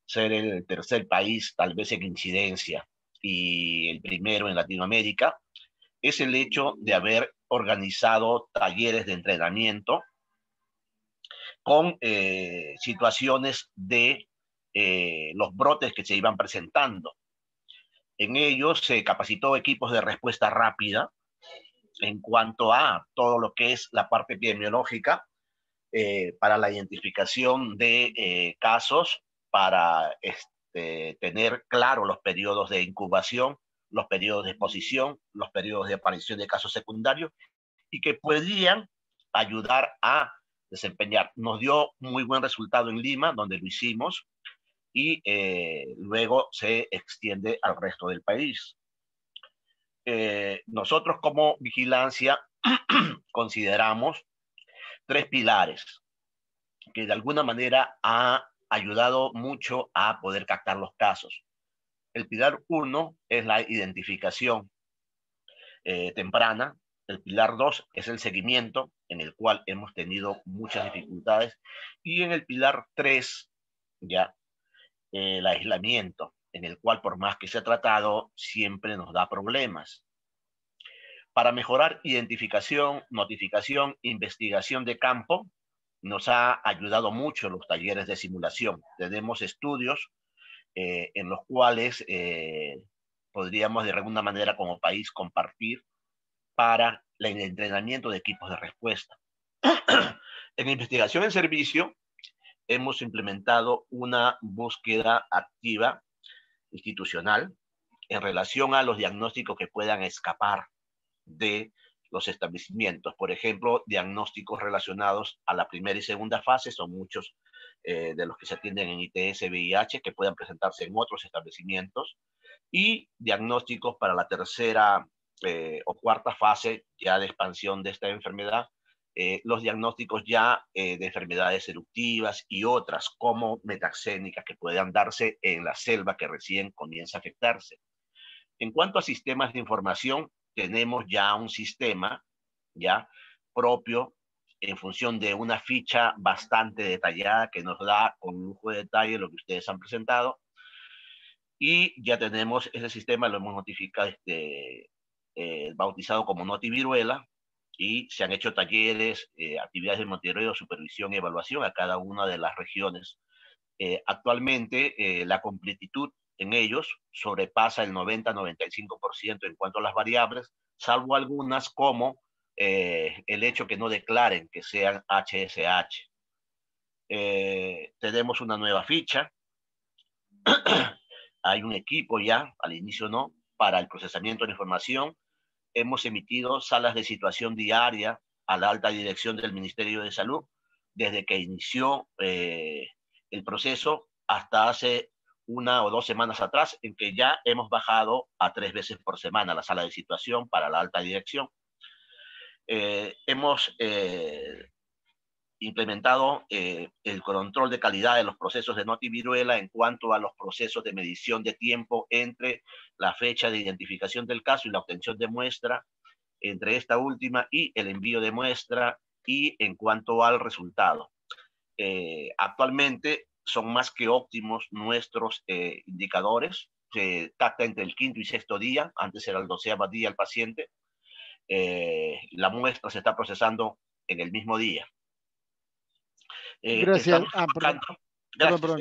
ser el tercer país, tal vez en incidencia, y el primero en Latinoamérica, es el hecho de haber organizado talleres de entrenamiento con situaciones de los brotes que se iban presentando. En ellos se capacitó equipos de respuesta rápida en cuanto a todo lo que es la parte epidemiológica para la identificación de casos, para tener claro los periodos de incubación, los periodos de exposición, los periodos de aparición de casos secundarios y que podrían ayudar a desempeñar. Nos dio muy buen resultado en Lima, donde lo hicimos, y luego se extiende al resto del país. Nosotros como vigilancia consideramos 3 pilares que de alguna manera ha ayudado mucho a poder captar los casos. El pilar 1 es la identificación temprana. El pilar 2 es el seguimiento, en el cual hemos tenido muchas dificultades. Y en el pilar 3, ya, el aislamiento, en el cual por más que se ha tratado, siempre nos da problemas. Para mejorar identificación, notificación, investigación de campo, nos ha ayudado mucho los talleres de simulación. Tenemos estudios en los cuales podríamos de alguna manera como país compartir para el entrenamiento de equipos de respuesta. En investigación en servicio, hemos implementado una búsqueda activa institucional en relación a los diagnósticos que puedan escapar de los establecimientos. Por ejemplo, diagnósticos relacionados a la primera y segunda fase, son muchos de los que se atienden en ITS-VIH que puedan presentarse en otros establecimientos, y diagnósticos para la tercera o cuarta fase ya de expansión de esta enfermedad, los diagnósticos ya de enfermedades eruptivas y otras como metaxénicas que puedan darse en la selva que recién comienza a afectarse. En cuanto a sistemas de información, tenemos ya un sistema ya propio en función de una ficha bastante detallada que nos da con lujo de detalle lo que ustedes han presentado. Y ya tenemos ese sistema, lo hemos notificado, bautizado como Notiviruela, y se han hecho talleres, actividades de monitoreo, supervisión y evaluación a cada una de las regiones. Actualmente la completitud en ellos sobrepasa el 90-95% en cuanto a las variables, salvo algunas como el hecho que no declaren que sean HSH. Tenemos una nueva ficha. Hay un equipo ya, al inicio no, para el procesamiento de la información. Hemos emitido salas de situación diaria a la alta dirección del Ministerio de Salud desde que inició el proceso hasta hace 1 o 2 semanas atrás, en que ya hemos bajado a 3 veces por semana la sala de situación para la alta dirección. Hemos implementado el control de calidad de los procesos de notiviruela en cuanto a los procesos de medición de tiempo entre la fecha de identificación del caso y la obtención de muestra, entre esta última y el envío de muestra, y en cuanto al resultado. Actualmente son más que óptimos nuestros indicadores. Se capta entre el 5.º y 6.º día, antes era el 12.º día el paciente. La muestra se está procesando en el mismo día. Gracias. Perdón,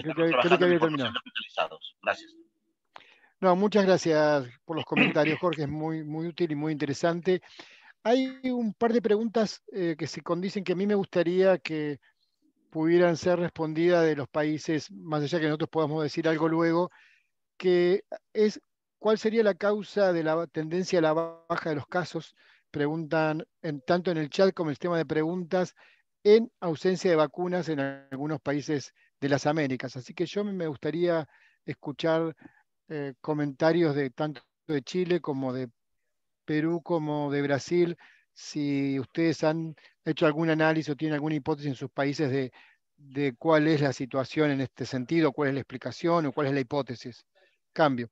creo que había terminado. Gracias. No, muchas gracias por los comentarios, Jorge, es muy, muy útil y muy interesante. Hay un par de preguntas que se condicen que a mí me gustaría que pudieran ser respondidas de los países, más allá que nosotros podamos decir algo luego, que es ¿cuál sería la causa de la tendencia a la baja de los casos? Preguntan tanto en el chat como en el sistema de preguntas, en ausencia de vacunas en algunos países de las Américas. Así que yo me gustaría escuchar comentarios de tanto de Chile como de Perú como de Brasil, si ustedes han hecho algún análisis o tienen alguna hipótesis en sus países de cuál es la situación en este sentido, cuál es la explicación o cuál es la hipótesis. Cambio.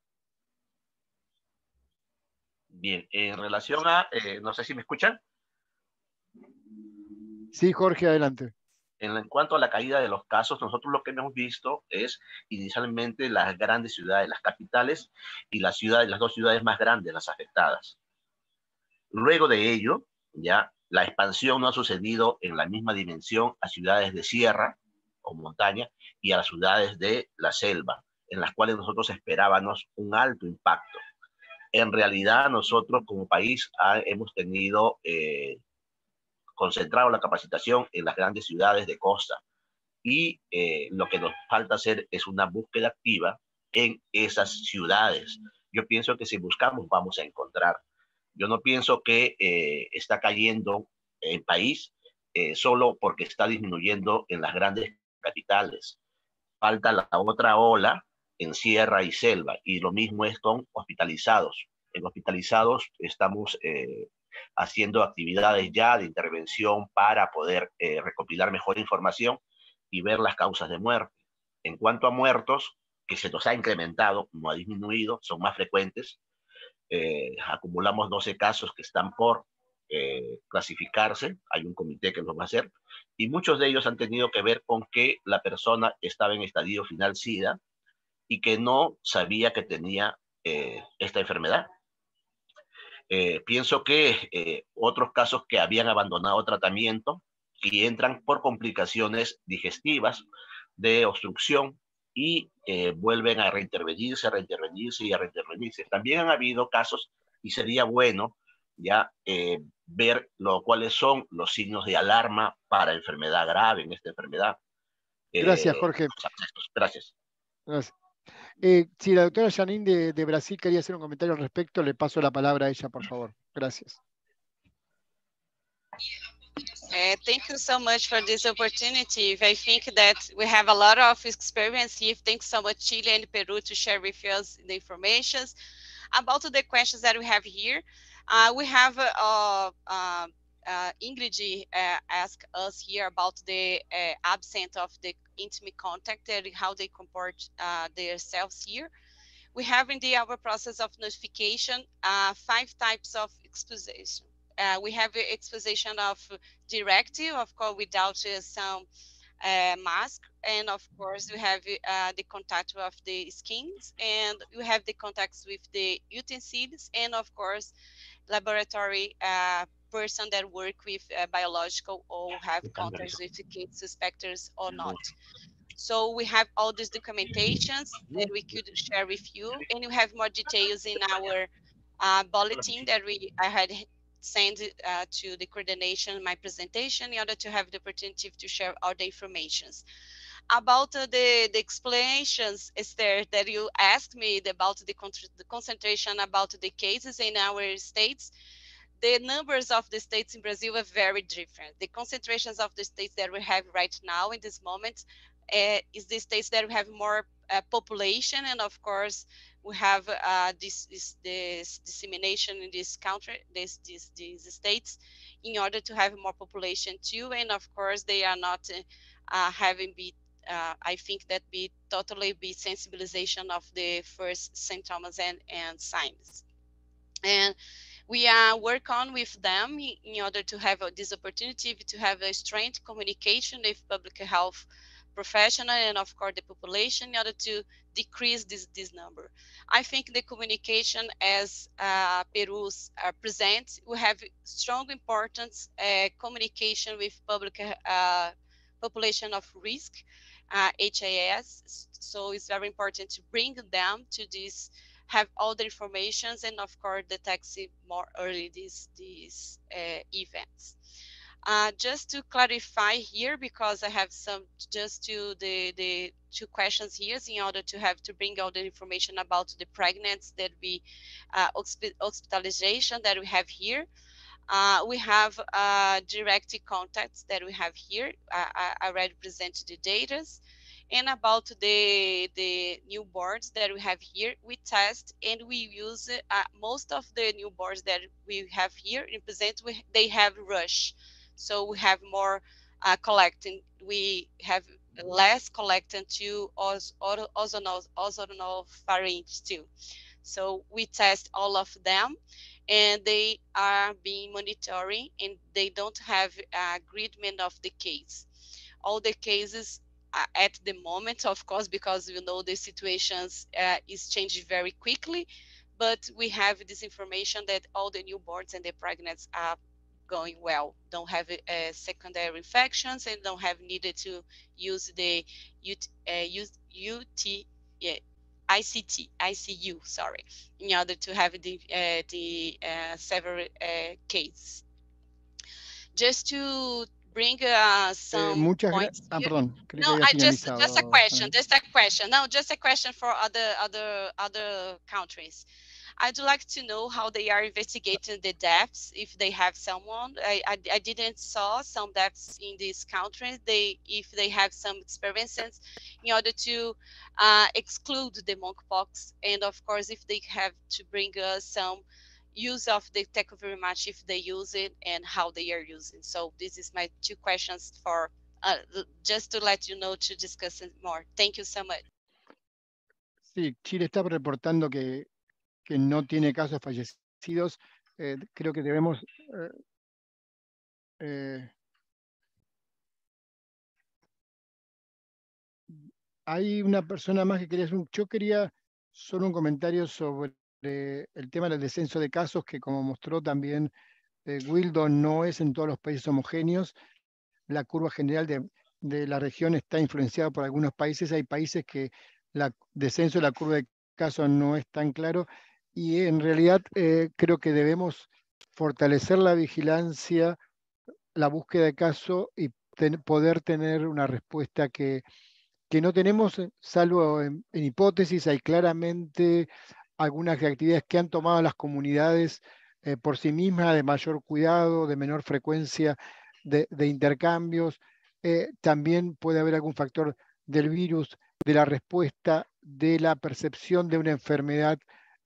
Bien, en relación a, no sé si me escuchan. Sí, Jorge, adelante. En cuanto a la caída de los casos, nosotros lo que hemos visto es inicialmente las grandes ciudades, las capitales y las 2 ciudades más grandes, las afectadas. Luego de ello, ya la expansión no ha sucedido en la misma dimensión a ciudades de sierra o montaña y a las ciudades de la selva, en las cuales nosotros esperábamos un alto impacto. En realidad, nosotros como país hemos tenido concentrado la capacitación en las grandes ciudades de costa, y lo que nos falta hacer es una búsqueda activa en esas ciudades. Yo pienso que si buscamos vamos a encontrar. Yo no pienso que está cayendo el país solo porque está disminuyendo en las grandes capitales. Falta la otra ola en sierra y selva, y lo mismo es con hospitalizados. En hospitalizados estamos haciendo actividades ya de intervención para poder recopilar mejor información y ver las causas de muerte. En cuanto a muertos, que se nos ha incrementado, no ha disminuido, son más frecuentes. Acumulamos 12 casos que están por clasificarse, hay un comité que los va a hacer, y muchos de ellos han tenido que ver con que la persona estaba en estadio final SIDA y que no sabía que tenía esta enfermedad. Pienso que otros casos que habían abandonado tratamiento y entran por complicaciones digestivas de obstrucción y vuelven a reintervenirse y a reintervenirse. También han habido casos, y sería bueno ya ver cuáles son los signos de alarma para enfermedad grave en esta enfermedad. Gracias, Jorge. Gracias. Gracias. Si la doctora Janine de Brasil quería hacer un comentario al respecto, le paso la palabra a ella, por favor. Gracias. Thank you so much for this opportunity. I think that we have a lot of experience here. Thanks so much, Chile and Peru, to share with us the information. About the questions that we have here, we have Ingrid asked us here about the absence of the intimate contact and how they comport themselves here. We have in our process of notification 5 types of exposition. We have exposition of directive, of course, without some mask, and of course we have the contact of the skins, and we have the contacts with the utensils, and of course laboratory person that work with biological or have contacts with kids suspectors or not. So we have all these documentations that we could share with you, and we have more details in our bulletin that I had send to the coordination my presentation in order to have the opportunity to share all the informations. About the explanations, Esther, that you asked me about the concentration about the cases in our states, the numbers of the states in Brazil are very different. The concentrations of the states that we have right now in this moment is the states that we have more population, and of course we have this dissemination in this country, these states, in order to have more population too, and of course they are not having be. I think that be totally be sensibilization of the first symptoms and signs. And we are work on with them in order to have this opportunity to have a strength communication with public health professional and of course the population in order to decrease this number. I think the communication as Peru's present, we have strong importance communication with public population of risk, HIS. So it's very important to bring them to this, have all the informations, and of course detect more early these events. Just to clarify here, because I have some just to the two questions here in order to have to bring all the information about the pregnancy that we hospitalization that we have here. We have direct contacts that we have here. I already presented the data. And about the newborns that we have here, we test and we use most of the newborns that we have here in present, they have rush. So we have more collecting. We have less collecting to ozonofaringe too. So we test all of them, and they are being monitoring, and they don't have agreement of the case. All the cases at the moment, of course, because you know the situations is changing very quickly, but we have this information that all the newborns and the pregnant are going well, don't have secondary infections, and don't have needed to use the ICU, sorry, in order to have the several case. Just to bring some points here. Perdón, no, I just a question. No, just a question for other countries. I'd like to know how they are investigating the deaths, if they have someone. I didn't saw some deaths in these countries. If they have some experiences in order to exclude the monkeypox, and of course, if they have to bring some use of the tecovirimat, if they use it and how they are using. So this is my two questions for just to let you know, to discuss it more. Thank you so much. Sí, Chile está reportando que no tiene casos fallecidos. Creo que debemos hay una persona más que quería hacer yo quería solo un comentario sobre el tema del descenso de casos, que como mostró también Wildo, no es en todos los países homogéneos. La curva general de la región está influenciada por algunos países. Hay países que el descenso de la curva de casos no es tan claro, y en realidad creo que debemos fortalecer la vigilancia, la búsqueda de casos y poder tener una respuesta que no tenemos, salvo en hipótesis. Hay claramente algunas actividades que han tomado las comunidades por sí mismas, de mayor cuidado, de menor frecuencia de intercambios. También puede haber algún factor del virus, de la respuesta, de la percepción de una enfermedad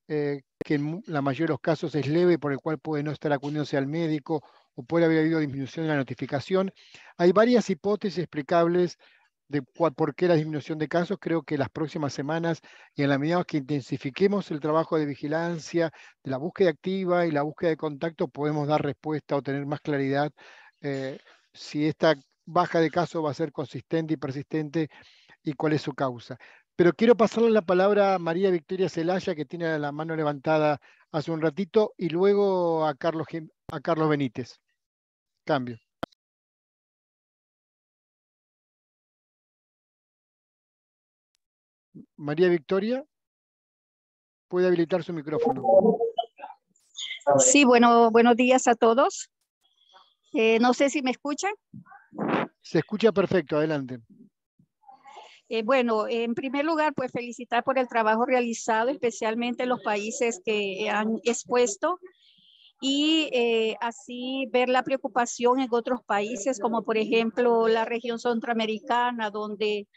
que en la mayoría de los casos es leve, por el cual puede no estar acudiéndose al médico, o puede haber habido disminución en la notificación. Hay varias hipótesis explicables de por qué la disminución de casos. Creo que las próximas semanas, y en la medida que intensifiquemos el trabajo de vigilancia, de la búsqueda activa y la búsqueda de contacto, podemos dar respuesta o tener más claridad si esta baja de casos va a ser consistente y persistente y cuál es su causa. Pero quiero pasarle la palabra a María Victoria Celaya, que tiene la mano levantada hace un ratito, y luego a Carlos Benítez. Cambio. María Victoria, puede habilitar su micrófono. Sí, buenos días a todos. No sé si me escuchan. Se escucha perfecto, adelante. Bueno, en primer lugar, pues felicitar por el trabajo realizado, especialmente en los países que han expuesto y así ver la preocupación en otros países, como por ejemplo la región centroamericana, donde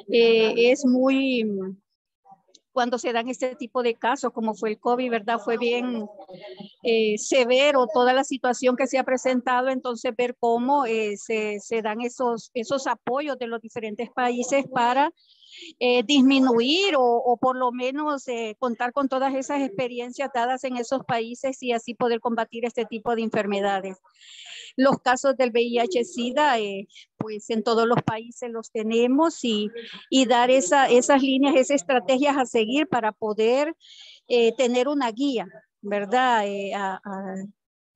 es muy, cuando se dan este tipo de casos, como fue el COVID, ¿verdad? Fue bien severo toda la situación que se ha presentado, entonces ver cómo se dan esos apoyos de los diferentes países para disminuir o por lo menos contar con todas esas experiencias dadas en esos países y así poder combatir este tipo de enfermedades. Los casos del VIH-Sida, pues en todos los países los tenemos y dar esas líneas, esas estrategias a seguir para poder tener una guía, ¿verdad?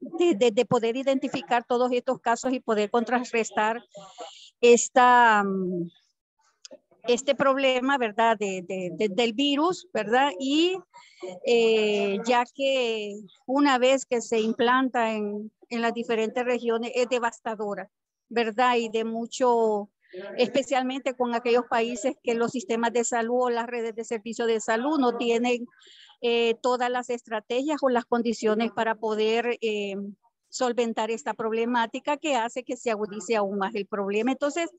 De poder identificar todos estos casos y poder contrarrestar este problema, ¿verdad? Del virus, ¿verdad? Y ya que una vez que se implanta en las diferentes regiones es devastadora, ¿verdad? Y de mucho, especialmente con aquellos países que los sistemas de salud o las redes de servicio de salud no tienen todas las estrategias o las condiciones para poder solventar esta problemática que hace que se agudice aún más el problema. Entonces,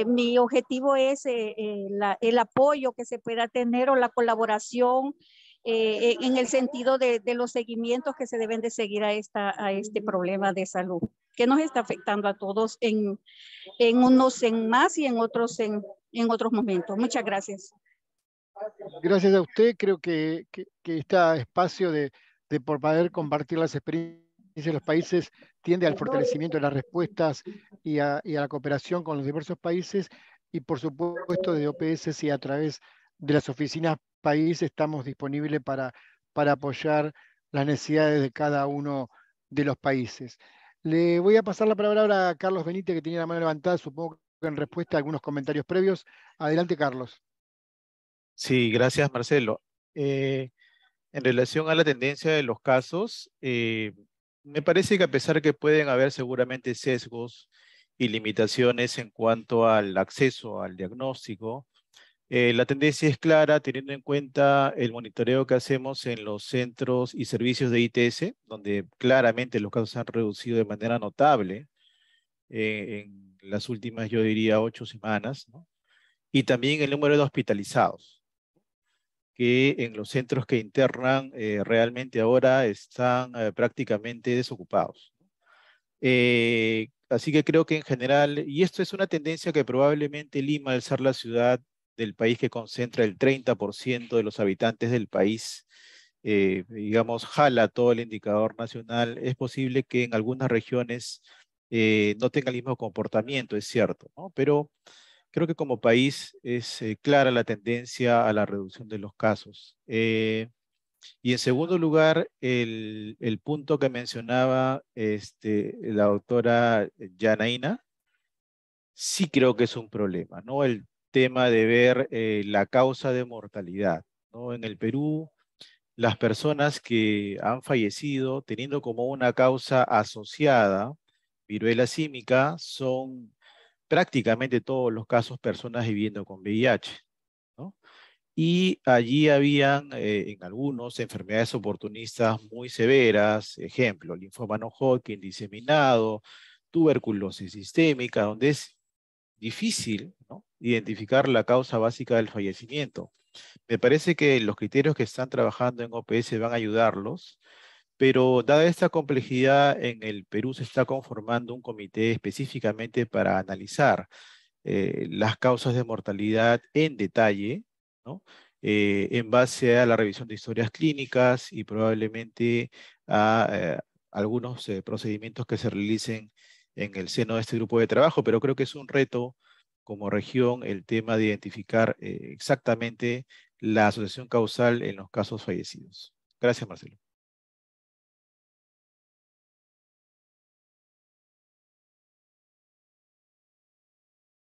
mi objetivo es el apoyo que se pueda tener o la colaboración en el sentido de los seguimientos que se deben de seguir a este problema de salud, que nos está afectando a todos en unos en más y en otros en otros momentos. Muchas gracias. Gracias a usted. Creo que este espacio de por poder compartir las experiencias de los países tiende al fortalecimiento de las respuestas y a la cooperación con los diversos países y por supuesto de OPS y a través de las oficinas país estamos disponibles para apoyar las necesidades de cada uno de los países. Le voy a pasar la palabra ahora a Carlos Benítez, que tenía la mano levantada, supongo que en respuesta a algunos comentarios previos. Adelante, Carlos. Sí, gracias, Marcelo. En relación a la tendencia de los casos, me parece que a pesar que pueden haber seguramente sesgos y limitaciones en cuanto al acceso al diagnóstico, la tendencia es clara teniendo en cuenta el monitoreo que hacemos en los centros y servicios de ITS, donde claramente los casos se han reducido de manera notable en las últimas, yo diría, 8 semanas, ¿no? Y también el número de hospitalizados, que en los centros que internan realmente ahora están prácticamente desocupados. Así que creo que en general, y esto es una tendencia que probablemente Lima, al ser la ciudad del país que concentra el 30% de los habitantes del país, digamos, jala todo el indicador nacional, es posible que en algunas regiones no tenga el mismo comportamiento, es cierto, ¿no? Pero creo que como país es clara la tendencia a la reducción de los casos. Y en segundo lugar, el punto que mencionaba la doctora Yanaina, sí creo que es un problema, ¿no? El tema de ver la causa de mortalidad, ¿no? En el Perú, las personas que han fallecido teniendo como una causa asociada viruela símica son prácticamente todos los casos personas viviendo con VIH, ¿no? Y allí habían en algunos enfermedades oportunistas muy severas, ejemplo, linfoma no Hodgkin diseminado, tuberculosis sistémica, donde es difícil, ¿no?, identificar la causa básica del fallecimiento. Me parece que los criterios que están trabajando en OPS van a ayudarlos, pero dada esta complejidad, en el Perú se está conformando un comité específicamente para analizar las causas de mortalidad en detalle, ¿no? En base a la revisión de historias clínicas y probablemente a algunos procedimientos que se realicen en el seno de este grupo de trabajo, pero creo que es un reto como región el tema de identificar exactamente la asociación causal en los casos fallecidos. Gracias, Marcelo.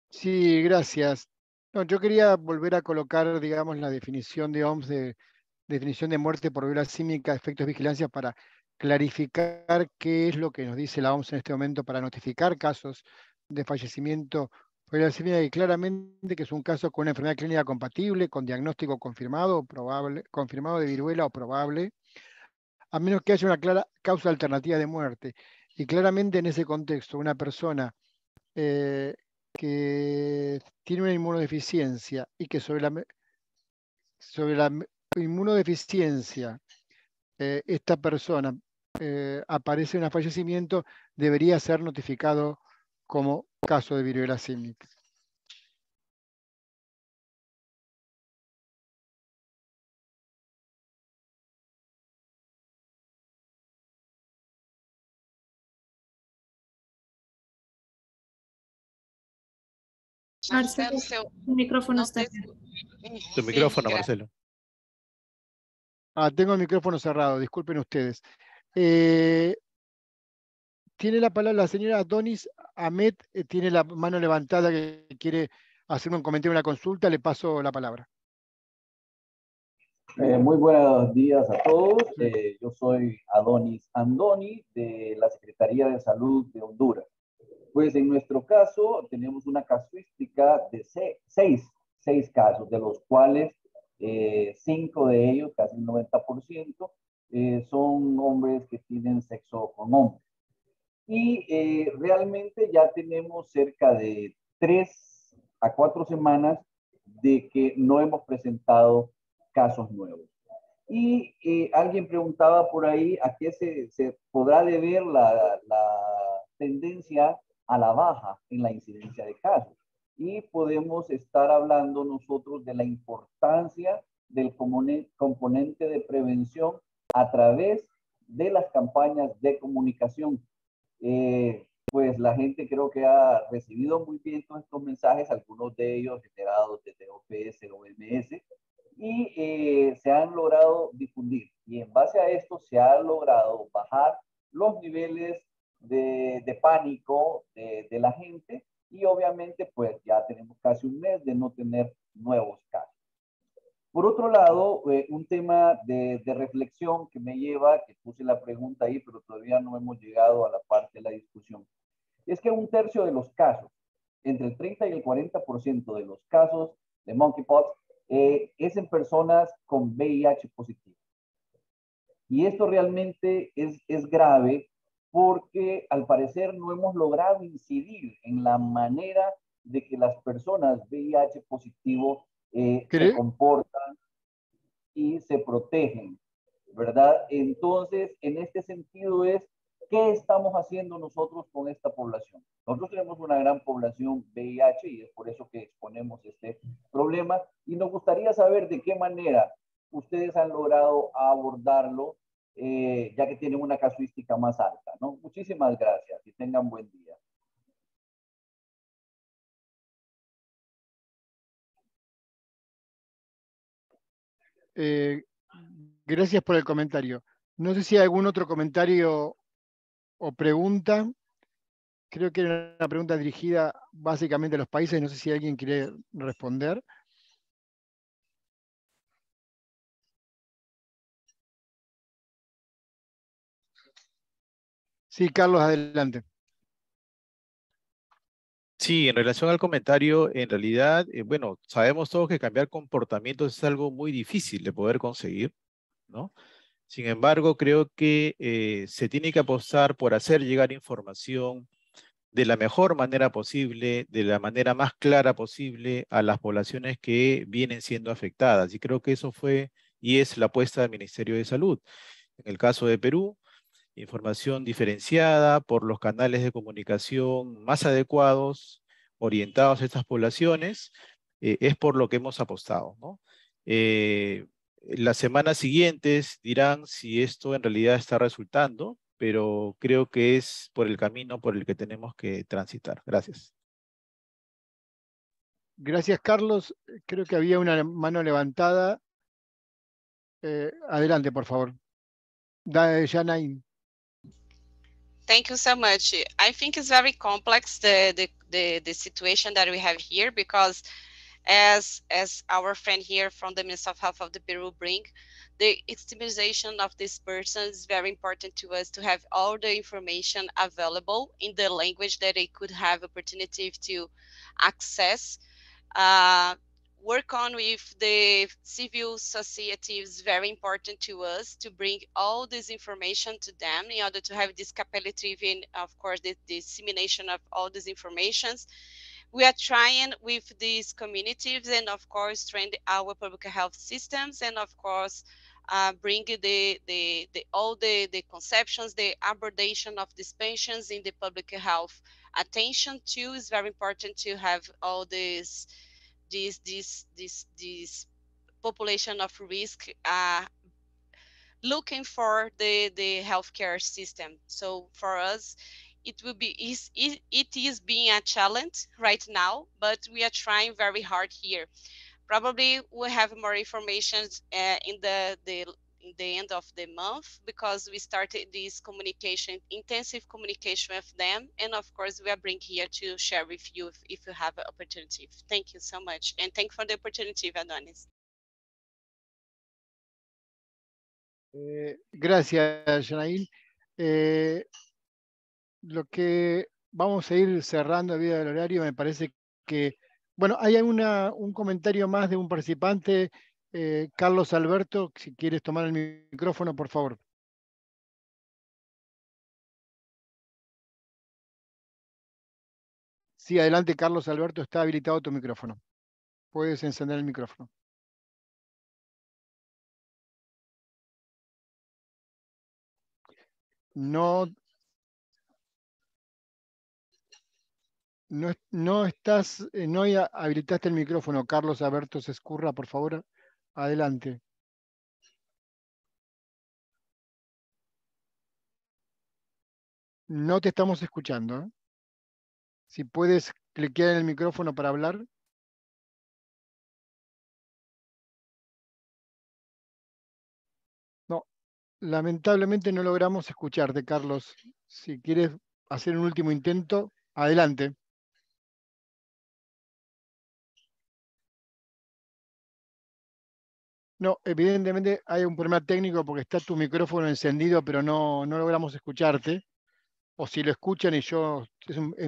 Sí, gracias. No, yo quería volver a colocar, digamos, la definición de OMS definición de muerte por viruela símica, efectos de vigilancia, para clarificar qué es lo que nos dice la OMS en este momento para notificar casos de fallecimiento por viruela símica, y claramente que es un caso con una enfermedad clínica compatible, con diagnóstico confirmado o probable, confirmado de viruela o probable, a menos que haya una clara causa alternativa de muerte. Y claramente en ese contexto, una persona que tiene una inmunodeficiencia y que sobre la inmunodeficiencia esta persona aparece un fallecimiento, debería ser notificado como caso de viruela símica. Marcelo, tu micrófono está abierto. Tu micrófono, Marcelo. Tengo el micrófono cerrado, disculpen ustedes. Tiene la palabra la señora Donis Ahmed, tiene la mano levantada que quiere hacer un comentario, una consulta, le paso la palabra. Muy buenos días a todos. Yo soy Adonis Andoni de la Secretaría de Salud de Honduras. Pues en nuestro caso tenemos una casuística de seis casos, de los cuales 5 de ellos, casi el 90%, son hombres que tienen sexo con hombres. Y realmente ya tenemos cerca de 3 a 4 semanas de que no hemos presentado casos nuevos. Y alguien preguntaba por ahí a qué se podrá deber la tendencia a la baja en la incidencia de casos. Y podemos estar hablando nosotros de la importancia del componente de prevención a través de las campañas de comunicación. Pues la gente creo que ha recibido muy bien todos estos mensajes, algunos de ellos generados desde OPS o OMS, y se han logrado difundir. Y en base a esto se ha logrado bajar los niveles de pánico de la gente, y obviamente pues ya tenemos casi un mes de no tener nuevos casos. Por otro lado, un tema de reflexión que me lleva, que puse la pregunta ahí, pero todavía no hemos llegado a la parte de la discusión, es que 1/3 de los casos, entre el 30 y el 40% de los casos de monkeypox, es en personas con VIH positivo. Y esto realmente es grave porque al parecer no hemos logrado incidir en la manera de que las personas VIH positivo se comportan y se protegen, ¿verdad? Entonces, en este sentido es, ¿qué estamos haciendo nosotros con esta población? Nosotros tenemos una gran población VIH y es por eso que exponemos este problema, y nos gustaría saber de qué manera ustedes han logrado abordarlo, ya que tienen una casuística más alta, ¿no? Muchísimas gracias y tengan buen día. Gracias por el comentario. No sé si hay algún otro comentario o pregunta. Creo que era una pregunta dirigida básicamente a los países. No sé si alguien quiere responder. Sí, Carlos, adelante. Sí, en relación al comentario, en realidad, bueno, sabemos todos que cambiar comportamientos es algo muy difícil de poder conseguir, ¿no? Sin embargo, creo que se tiene que apostar por hacer llegar información de la mejor manera posible, de la manera más clara posible a las poblaciones que vienen siendo afectadas. Y creo que eso fue y es la apuesta del Ministerio de Salud. En el caso de Perú, información diferenciada por los canales de comunicación más adecuados, orientados a estas poblaciones, es por lo que hemos apostado, ¿no? Las semanas siguientes dirán si esto en realidad está resultando, pero creo que es por el camino por el que tenemos que transitar. Gracias. Gracias, Carlos. Creo que había una mano levantada. Adelante, por favor. Janaín. Thank you so much. I think it's very complex, the situation that we have here, because as our friend here from the Ministry of Health of the Peru bring, the estimation of this person is very important to us, to have all the information available in the language that they could have opportunity to access. Work on with the civil society is very important to us, to bring all this information to them in order to have this capability in, of course, the dissemination of all these informations. We are trying with these communities and of course train our public health systems, and of course bring all the conceptions, the abordation of these patients in the public health attention too. Is very important to have all this population of risk looking for the healthcare system. So for us, it will be it is being a challenge right now, but we are trying very hard here. Probably we'll have more information in the end of the month, because we started this communication, intensive communication with them, and of course we are bringing here to share with you if you have an opportunity. Thank you so much, and thank you for the opportunity, Adonis. Gracias, Yanaín. Lo que vamos a ir cerrando debido al horario, me parece que, bueno, hay un comentario más de un participante, Carlos Alberto, si quieres tomar el micrófono, por favor. Sí, adelante, Carlos Alberto, está habilitado tu micrófono. Puedes encender el micrófono. No habilitaste el micrófono, Carlos Alberto Sescurra, por favor, adelante. No te estamos escuchando, ¿eh? Si puedes cliquear en el micrófono para hablar. No, lamentablemente no logramos escucharte, Carlos. Si quieres hacer un último intento, adelante. No, evidentemente hay un problema técnico porque está tu micrófono encendido, pero no logramos escucharte. O si lo escuchan y es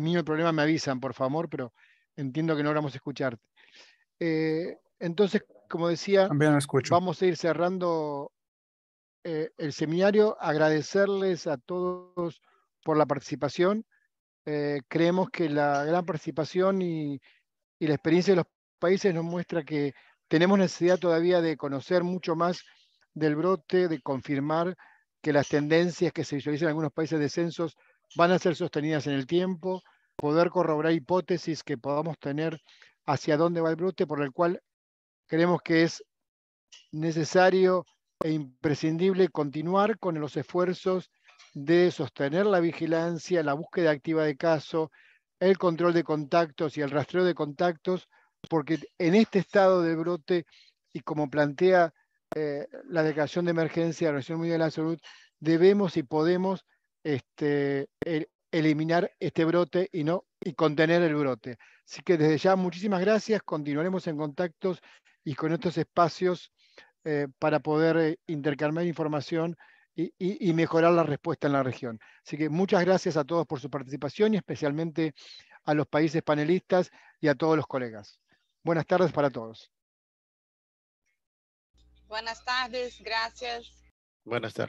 mío el problema, me avisan, por favor, pero entiendo que no logramos escucharte. Entonces, como decía, vamos a ir cerrando el seminario. Agradecerles a todos por la participación. Creemos que la gran participación y la experiencia de los países nos muestra que tenemos necesidad todavía de conocer mucho más del brote, de confirmar que las tendencias que se visualizan en algunos países de censos van a ser sostenidas en el tiempo, poder corroborar hipótesis que podamos tener hacia dónde va el brote, por el cual creemos que es necesario e imprescindible continuar con los esfuerzos de sostener la vigilancia, la búsqueda activa de casos, el control de contactos y el rastreo de contactos, porque en este estado de brote, y como plantea la declaración de emergencia de la Organización Mundial de la Salud, debemos y podemos eliminar este brote y contener el brote. Así que desde ya, muchísimas gracias. Continuaremos en contactos y con estos espacios para poder intercambiar información y mejorar la respuesta en la región. Así que muchas gracias a todos por su participación y especialmente a los países panelistas y a todos los colegas. Buenas tardes para todos. Buenas tardes, gracias. Buenas tardes.